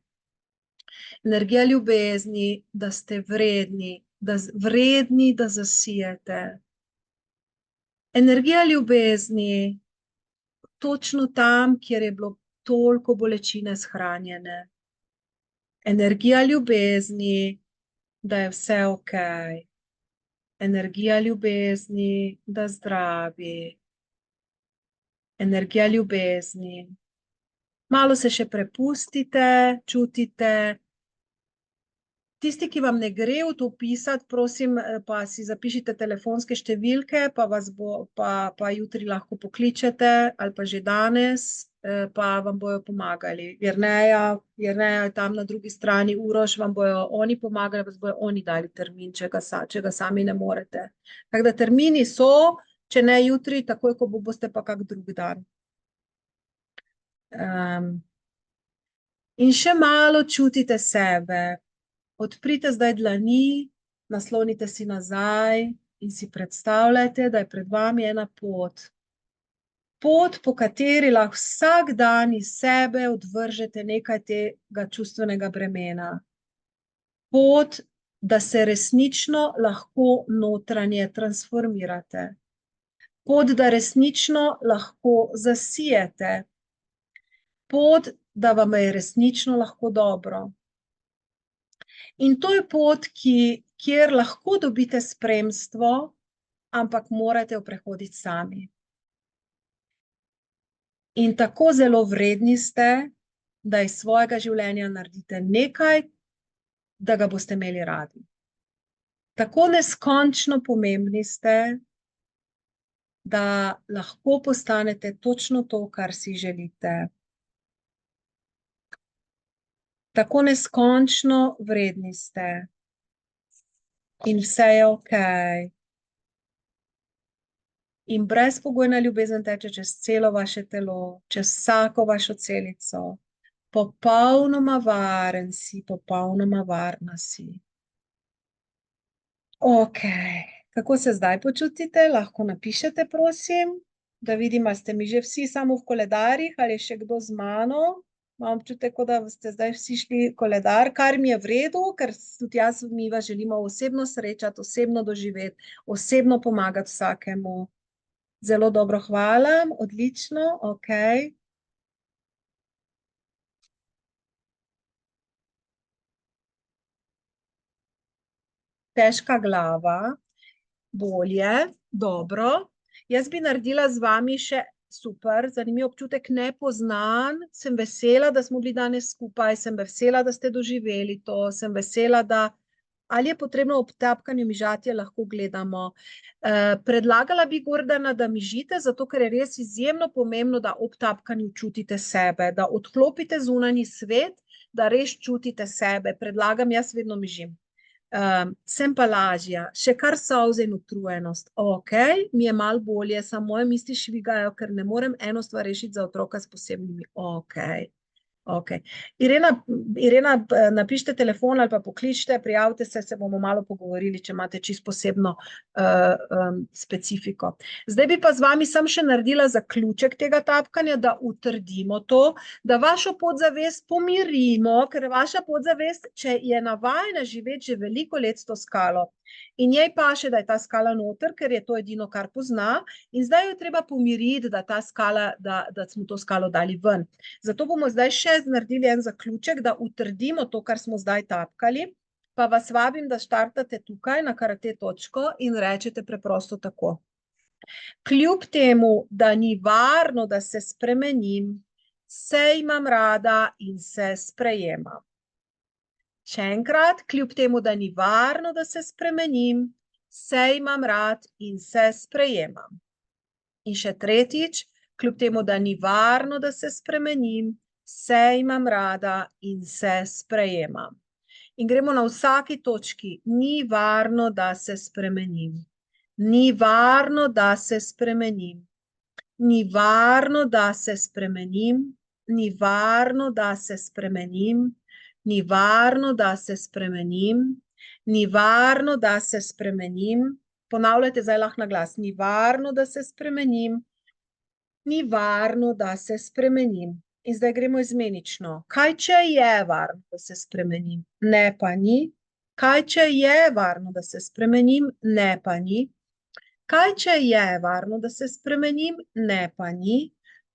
Energija ljubezni, da ste vredni, da zasijete. Energija ljubezni, točno tam, kjer je bilo toliko bolečine shranjene. Energija ljubezni, da je vse okej. Energija ljubezni, da zdravi. Energija ljubezni. Malo se še prepustite, čutite, Tisti, ki vam ne gre v to pisati, prosim, pa si zapišite telefonske številke, pa jutri lahko pokličete ali pa že danes, pa vam bojo pomagali. Jerneja je tam na drugi strani, Uroš, vam bojo oni pomagali, vas bojo oni dali termin, če ga sami ne morete. Tako da termini so, če ne jutri, takoj, ko boste pa kak drug dan. In še malo čutite sebe. Odprite zdaj dlani, naslonite si nazaj in si predstavljajte, da je pred vami ena pot. Pot, po kateri lahko vsak dan iz sebe odvržete nekaj tega čustvenega bremena. Pot, da se resnično lahko notranje transformirate. Pot, da resnično lahko zasijete. Pot, da vam je resnično lahko dobro. In to je pot, kjer lahko dobite spremstvo, ampak morate jo prehoditi sami. In tako zelo vredni ste, da iz svojega življenja naredite nekaj, da ga boste imeli radi. Tako neskončno pomembni ste, da lahko postanete točno to, kar si želite. Tako neskončno vredni ste. In vse je okej. In brezpogojna ljubezen teče čez celo vaše telo, čez vsako vašo celico. Popolnoma varen si, popolnoma varna si. Okej. Kako se zdaj počutite? Lahko napišete, prosim, da vidim, ali ste mi že vsi samo v koledarjih, ali je še kdo z mano. Imam občutek, da ste zdaj vsi šli koledar, kar mi je v redu, ker tudi jaz, mi vas želimo osebno srečati, osebno doživeti, osebno pomagati vsakemu. Zelo dobro, hvala, odlično, okej. Težka glava, bolje, dobro. Jaz bi naredila z vami še super, zanimiv občutek, nepoznan. Sem vesela, da smo bili danes skupaj, sem vesela, da ste doživeli to, sem vesela, da ali je potrebno ob tapkanju mižati, lahko gledamo. Predlagala bi, Gordana, da mižite, zato ker je res izjemno pomembno, da ob tapkanju čutite sebe, da odklopite zunanji svet, da res čutite sebe. Predlagam, jaz vedno mižim. Sem pa lažja, še kar solze in utrujenost. Okej, mi je malo bolje, samo moje misli švigajo, ker ne morem eno stvar rešiti za otroka s posebnimi. Okej. Irena, napišite telefon ali pa pokličite, prijavite se, se bomo malo pogovorili, če imate čisto posebno specifiko. Zdaj bi pa z vami sam še naredila zaključek tega tapkanja, da utrdimo to, da vašo podzavest pomirimo, ker vaša podzavest, če je navajena živeti že veliko let s to skalo, in njej paše, da je ta skala noter, ker je to edino, kar pozna, in zdaj jo je treba pomiriti, da ta skala, da smo to skalo dali ven. Zato bomo zdaj še naredili en zaključek, da utrdimo to, kar smo zdaj tapkali, pa vas vabim, da štartate tukaj na karate točko in rečete preprosto tako. Kljub temu, da ni varno, da se spremenim, se imam rada in se sprejemam. Še enkrat, kljub temu, da ni varno, da se spremenim, se imam rad in se sprejemam. In še tretjič, kljub temu, da ni varno, da se spremenim, se imam rada in se sprejemam. In gremo na vsaki točki. Ni varno, da se spremenim. Ni varno, da se spremenim. Ni varno, da se spremenim. Ni varno, da se spremenim. Ni varno, da se spremenim. Ni varno, da se spremenim. Ponavljajte zdaj lahko na glas. Ni varno, da se spremenim. Ni varno, da se spremenim. In zdaj gremo izmenično. Kaj, če je varno, da se spremenim? Ne, pa ni. Kaj, če je varno, da se spremenim? Ne, pa ni. Kaj, če je varno, da se spremenim? Ne, pa ni.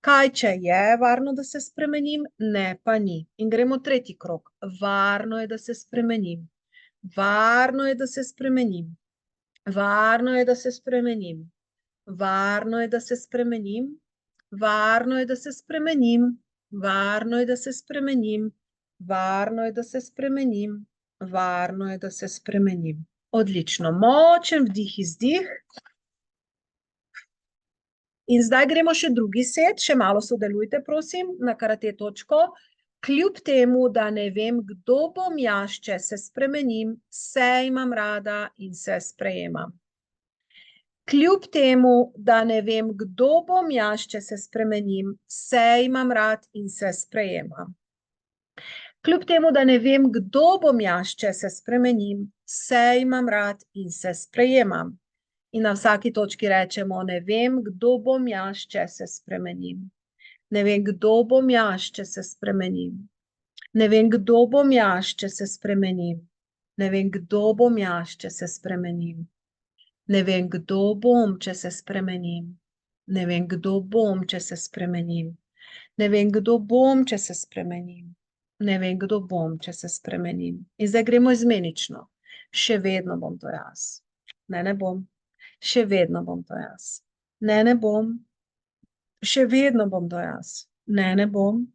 Kaj, če je varno, da se spremenim? Ne, pa ni. In gremo tretji krog. Varno je, da se spremenim. Varno je, da se spremenim. Varno je, da se spremenim. Varno je, da se spremenim. Varno je, da se spremenim. Varno je, da se spremenim. Varno je, da se spremenim. Varno je, da se spremenim. Odlično. Močen vdih, izdih. In zdaj gremo še drugi set, še malo sodelujte, prosim, na karate točko. Kljub temu, da ne vem, kdo bom jaz, če se spremenim, se imam rada in se sprejemam. Kljub temu, da ne vem, kdo bom jaz, če se spremenim, se imam rad in se sprejemam. Kljub temu, da ne vem, kdo bom jaz, če se spremenim, se imam rad in se sprejemam. In na vsaki točki rečemo, ne vem, kdo bom jaz, če se spremenim. Ne vem, kdo bom jaz, če se spremenim. Ne vem, kdo bom jaz, če se spremenim. Ne vem, kdo bom jaz, če se spremenim. Ne vem, kdo bom, če se spremenim. Ne vem, kdo bom, če se spremenim. Ne vem, kdo bom, če se spremenim. Ne vem, kdo bom, če se spremenim. In zdaj gremo izmenično. Še vedno bom to jaz. Ne bom. Še vedno bom to jaz. Ne bom. Še vedno bom to jaz. Ne bom.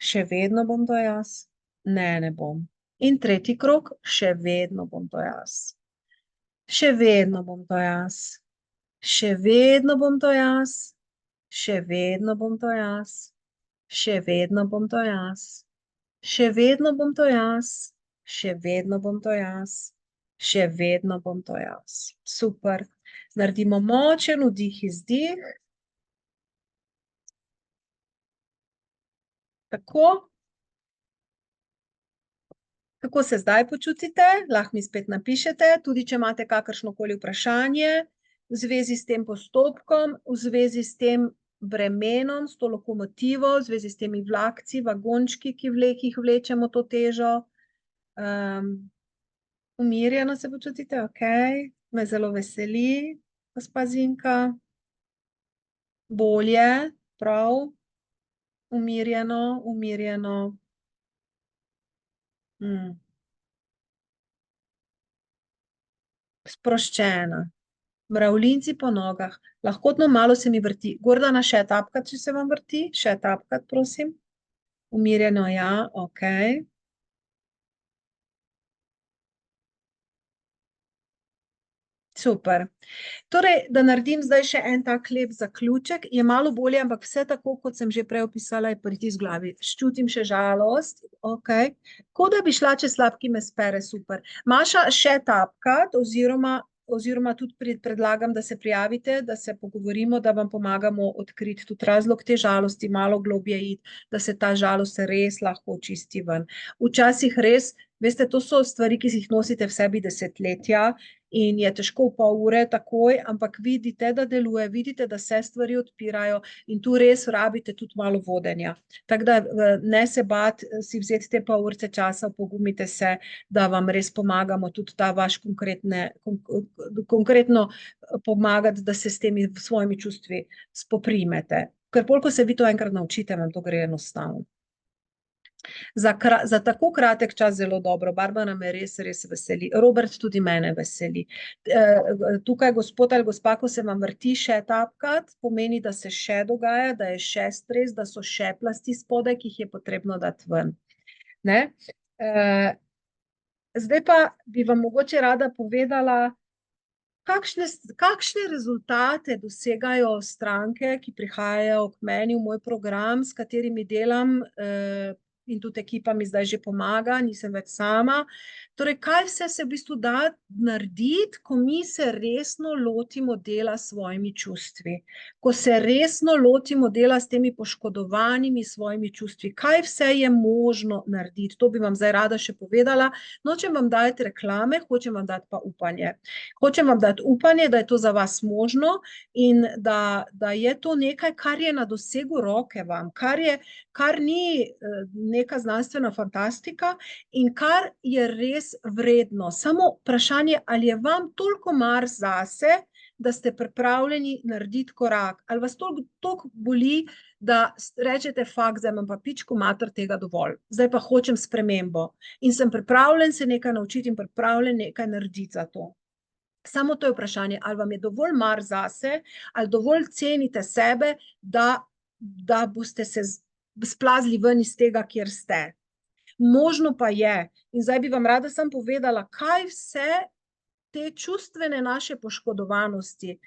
Še vedno bom to jaz. Ne bom. In tretji krog, še vedno bom to jaz. Še vedno bom to jaz. Še vedno bom to jaz. Še vedno bom to jaz. Še vedno bom to jaz. Še vedno bom to jaz. Še vedno bom to jaz. Še vedno bom to jaz. Super. Naredimo močen vdih, izdih. Tako. Kako se zdaj počutite? Lahko mi spet napišete, tudi če imate kakršnokoli vprašanje v zvezi s tem postopkom, v zvezi s tem bremenom, s to lokomotivo, v zvezi s temi vlakci, vagončki, ki jih vlečemo to težo. Umirjeno se počutite, ok. Me zelo veseli, gospa Zinka. Bolje, prav. Umirjeno, umirjeno. Sproščena. Mravljinci po nogah. Lahkotno malo se mi vrti. Gordana, še tapkat, če se vam vrti? Še tapkat, prosim. Umirjeno, ja, ok. Super. Torej, da naredim zdaj še en tak lep zaključek, je malo bolje, ampak vse tako, kot sem že prej opisala, je pritisk v glavi. Čutim še žalost, ok. Ko da bi šla, če slab, ki me spere, super. Maša, še tapkat, oziroma tudi predlagam, da se prijavite, da se pogovorimo, da vam pomagamo odkriti tudi razlog te žalosti, malo globje iti, da se ta žalost res lahko očisti ven. Včasih res, veste, to so stvari, ki si jih nosite v sebi desetletja in je težko v pol ure takoj, ampak vidite, da deluje, vidite, da se stvari odpirajo in tu res rabite tudi malo vodenja. Tako da ne se bati, si vzeti te pol urce časa, pogumite se, da vam res pomagamo tudi ta vaš konkretno pomagati, da se s temi svojimi čustvi spoprimete. Ker pol, ko se vi to enkrat naučite, vam to gre enostavno. Za tako kratek čas zelo dobro. Barbara me res, res veseli. Robert tudi mene veseli. Tukaj gospod ali gospa, ko se vam vrti še tapkat, pomeni, da se še dogaja, da je še stres, da so še plasti spodaj, ki jih je potrebno dati ven. Ne? Zdaj pa bi vam mogoče rada povedala, kakšne rezultate dosegajo stranke, ki prihajajo k meni v moj program, s katerimi delam, in tudi ekipa mi zdaj že pomaga, nisem več sama. Torej, kaj vse se v bistvu da narediti, ko mi se resno lotimo dela s svojimi čustvi, ko se resno lotimo dela s temi poškodovanimi svojimi čustvi, kaj vse je možno narediti, to bi vam zdaj rada še povedala. Nočem vam dati reklame, hočem vam dati pa upanje. Hočem vam dati upanje, da je to za vas možno in da je to nekaj, kar je na dosegu roke vam, kar ni neka znanstvena fantastika in kar je res vredno. Samo vprašanje, ali je vam toliko mar zase, da ste pripravljeni narediti korak, ali vas toliko boli, da rečete, fakt, zdaj imam pa pičko mater tega dovolj, zdaj pa hočem spremembo in sem pripravljen se nekaj naučiti in pripravljen nekaj narediti za to. Samo to je vprašanje, ali vam je dovolj mar zase, ali dovolj cenite sebe, da boste se splazili ven iz tega, kjer ste. Možno pa je. In zdaj bi vam rada sam povedala, kaj vse te čustvene naše poškodovanosti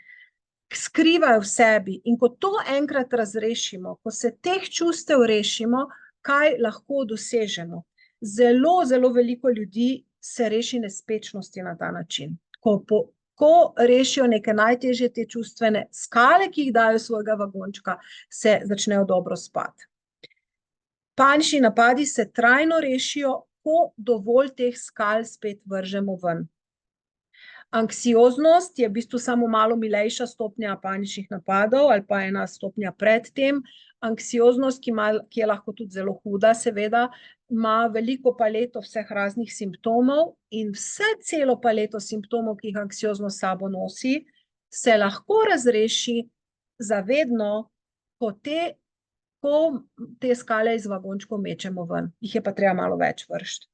skrivajo v sebi. In ko to enkrat razrešimo, ko se teh čustev rešimo, kaj lahko dosežemo. Zelo, zelo veliko ljudi se reši nespečnosti na ta način. Ko rešijo neke najtežje te čustvene skale, ki jih dajo svojega vagončka, se začnejo dobro spati. Panični napadi se trajno rešijo, ko dovolj teh skal spet vržemo ven. Anksioznost je v bistvu samo malo milejša stopnja paničnih napadov ali pa ena stopnja pred tem. Anksioznost, ki je lahko tudi zelo huda, seveda, ima veliko paleto vseh raznih simptomov in celo paleto simptomov, ki jih anksioznost sabo nosi, se lahko razreši zavedno, ko te skale iz vagončkov mečemo ven. Jih je pa treba malo več vršiti.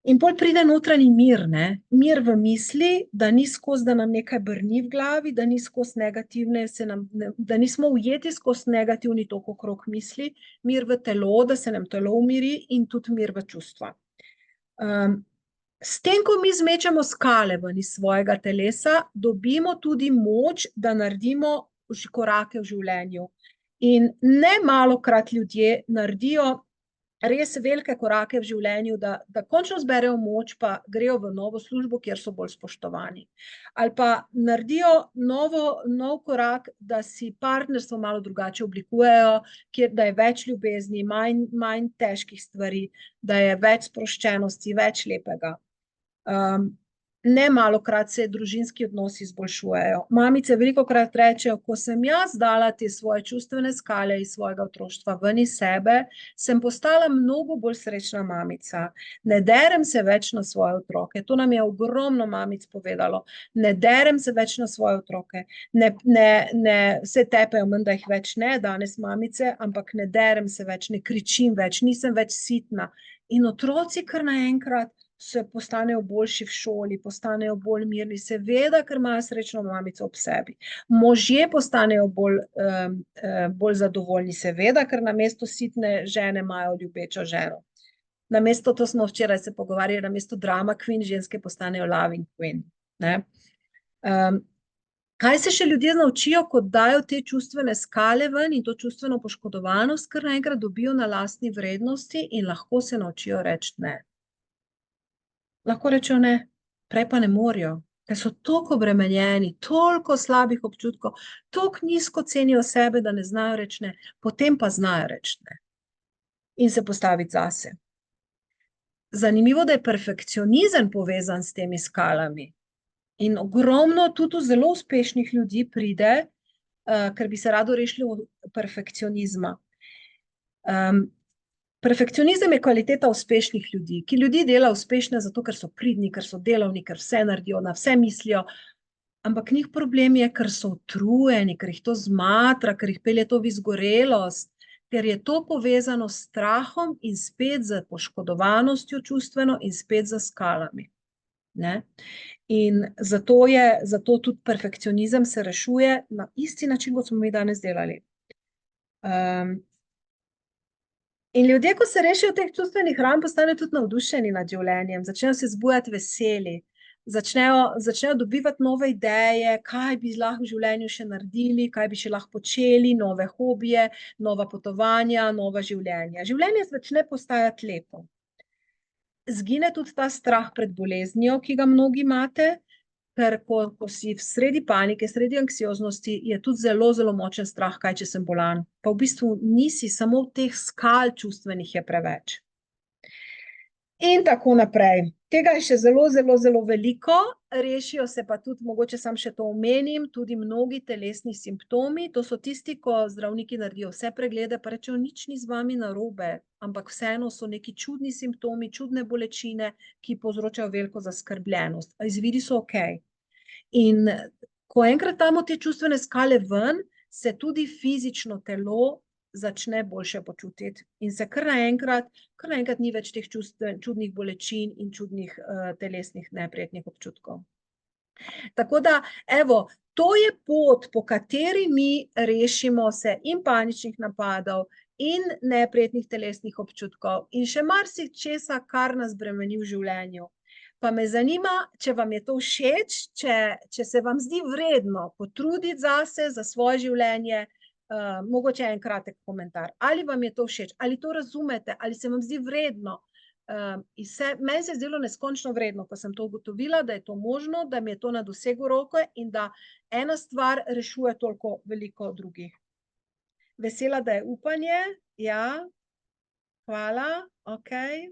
In pol pride notranji mir, ne? Mir v misli, da ni skozi, da nam nekaj brni v glavi, da ni skozi negativne, da nismo ujeti skozi negativni tok okrog misli, mir v telo, da se nam telo umiri in tudi mir v čustva. S tem, ko mi zmečemo skale ven iz svojega telesa, dobimo tudi moč, da naredimo korake v življenju. In ne malokrat ljudje naredijo res velike korake v življenju, da končno zberejo moč, pa grejo v novo službo, kjer so bolj spoštovani. Ali pa naredijo nov korak, da si partnerstvo malo drugače oblikujejo, da je več ljubezni, manj težkih stvari, da je več sproščenosti, več lepega. Ne malokrat se družinski odnosi izboljšujejo. Mamice velikokrat rečejo, ko sem jaz dala te svoje čustvene skale iz svojega otroštva ven iz sebe, sem postala mnogo bolj srečna mamica. Ne derem se več na svoje otroke. To nam je ogromno mamic povedalo. Ne derem se več na svoje otroke. Se tepejo, menda jih več ne, danes mamice, ampak ne derem se več, ne kričim več, nisem več sitna. In otroci kar naenkrat se postanejo boljši v šoli, postanejo bolj mirni, seveda, ker imajo srečno mamico ob sebi. Možje postanejo bolj zadovoljni, seveda, ker namesto sitne žene imajo ljubečo ženo. Namesto, to smo včeraj se pogovarjali, namesto drama queen, ženske postanejo loving queen. Ne? Kaj se še ljudje naučijo, ko dajo te čustvene skale ven in to čustveno poškodovanost, ker naenkrat dobijo na lastni vrednosti in lahko se naučijo reči ne. Lahko rečejo ne, prej pa ne morajo, ker so toliko obremenjeni, toliko slabih občutkov, toliko nizko cenijo sebe, da ne znajo reči ne, potem pa znajo reči ne. In se postaviti zase. Zanimivo, da je perfekcionizem povezan s temi skalami. In ogromno tudi zelo uspešnih ljudi pride, ker bi se rado rešili perfekcionizma. Perfekcionizem je kvaliteta uspešnih ljudi, ki ljudi dela uspešne zato, ker so pridni, ker so delovni, ker vse naredijo, na vse mislijo, ampak njih problem je, ker so utrujeni, ker jih to zmatra, ker jih pelje to v izgorelost, ker je to povezano s strahom in spet z poškodovanostjo čustveno in spet z skalami. Ne? In zato tudi perfekcionizem se rešuje na isti način, kot smo mi danes delali. In ljudje, ko se rešijo teh čustvenih ran, postanejo tudi navdušeni nad življenjem, začnejo se zbujati veseli, začnejo dobivati nove ideje, kaj bi lahko v življenju še naredili, kaj bi še lahko počeli, nove hobije, nova potovanja, nova življenja. Življenje začne postajati lepo. Zgine tudi ta strah pred boleznijo, ki ga mnogi imate, ker ko si v sredi panike, sredi anksioznosti, je tudi zelo, zelo močen strah, kaj če sem bolan. Pa v bistvu nisi, samo teh skal čustvenih je preveč. In tako naprej. Tega je še zelo, zelo, zelo veliko, rešijo se pa tudi, mogoče sam še to omenim, tudi mnogi telesni simptomi, to so tisti, ko zdravniki naredijo vse preglede, pa rečejo, nič ni z vami narobe, ampak vseeno so neki čudni simptomi, čudne bolečine, ki povzročajo veliko zaskrbljenost. Izvidi so okej. In ko enkrat damo te čustvene skale ven, se tudi fizično telo začne boljše počutiti in se kar naenkrat ni več teh čudnih bolečin in čudnih telesnih neprijetnih občutkov. Tako da, evo, to je pot, po kateri mi rešimo se in paničnih napadov in neprijetnih telesnih občutkov in še marsičesa, kar nas bremeni v življenju. Pa me zanima, če vam je to všeč, če se vam zdi vredno potruditi zase, za svoje življenje, mogoče en kratek komentar. Ali vam je to všeč, ali to razumete, ali se vam zdi vredno. Meni se je zdelo neskončno vredno, ko sem to ugotovila, da je to možno, da mi je to na dosegu roke in da ena stvar rešuje toliko veliko drugih. Vesela, da je upanje. Ja, hvala, okej.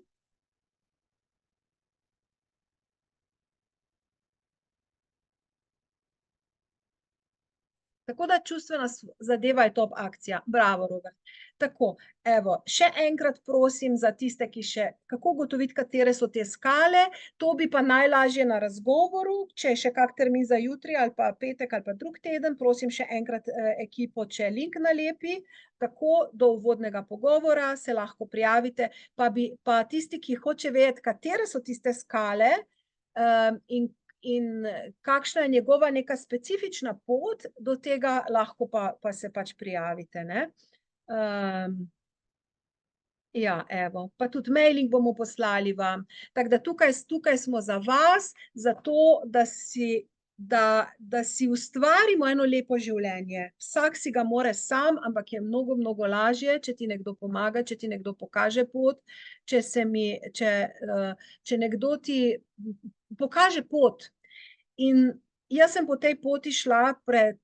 Tako da čustvena zadeva je top akcija. Bravo, Robert. Tako, evo, še enkrat prosim za tiste, ki še, kako ugotoviti, katere so te skale, to bi pa najlažje na razgovoru, če je še kak termin za jutri ali pa petek ali pa drug teden, prosim še enkrat ekipo, če link nalepi, tako do uvodnega pogovora se lahko prijavite, pa tisti, ki hoče vedeti, katere so tiste skale, in kakšna je njegova neka specifična pot do tega, lahko pa se pač prijavite, ne. Ja, evo, pa tudi mailing bomo poslali vam. Tako da tukaj smo za vas, zato, da si ustvarimo eno lepo življenje. Vsak si ga more sam, ampak je mnogo, mnogo lažje, če ti nekdo pomaga, če ti nekdo pokaže pot, če nekdo ti pokaže pot. In jaz sem po tej poti šla pred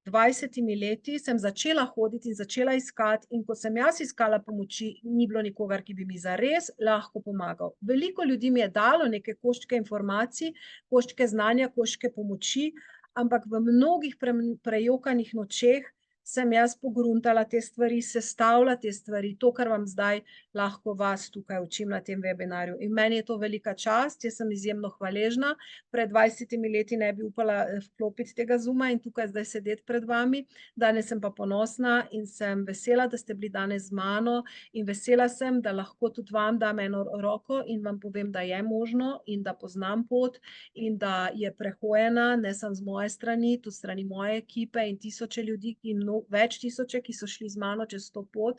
20 leti, sem začela hoditi in začela iskati, in ko sem jaz iskala pomoči, ni bilo nikogar, ki bi mi zares lahko pomagal. Veliko ljudi mi je dalo neke koščke informacij, koščke znanja, koščke pomoči, ampak v mnogih prejokanih nočeh sem jaz pogruntala te stvari, sestavila te stvari, to, kar vam zdaj lahko vas tukaj učim na tem webinarju. In meni je to velika čast, jaz sem izjemno hvaležna. Pred 20 leti ne bi upala vklopiti tega Zooma in tukaj zdaj sedeti pred vami. Danes sem pa ponosna in sem vesela, da ste bili danes z mano in vesela sem, da lahko tudi vam dam eno roko in vam povem, da je možno in da poznam pot in da je prehojena, ne samo z moje strani, tudi strani moje ekipe in tisoče ljudi, več tisoče, ki so šli z mano čez to pot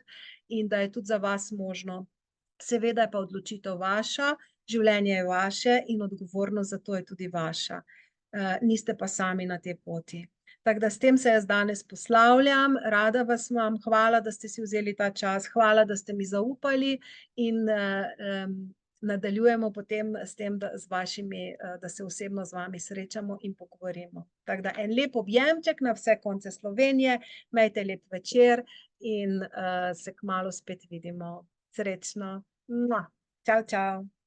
in da je tudi za vas možno. Seveda je pa odločitev vaša, življenje je vaše in odgovornost za to je tudi vaša. Niste pa sami na tej poti. Tako da s tem se jaz danes poslavljam, rada vas imam, hvala, da ste si vzeli ta čas, hvala, da ste mi zaupali in nadaljujemo potem s tem, da se osebno z vami srečamo in pogovorimo. Tako da en lep objemček na vse konce Slovenije, imejte lep večer in se kmalu spet vidimo. Srečno. Čau, čau.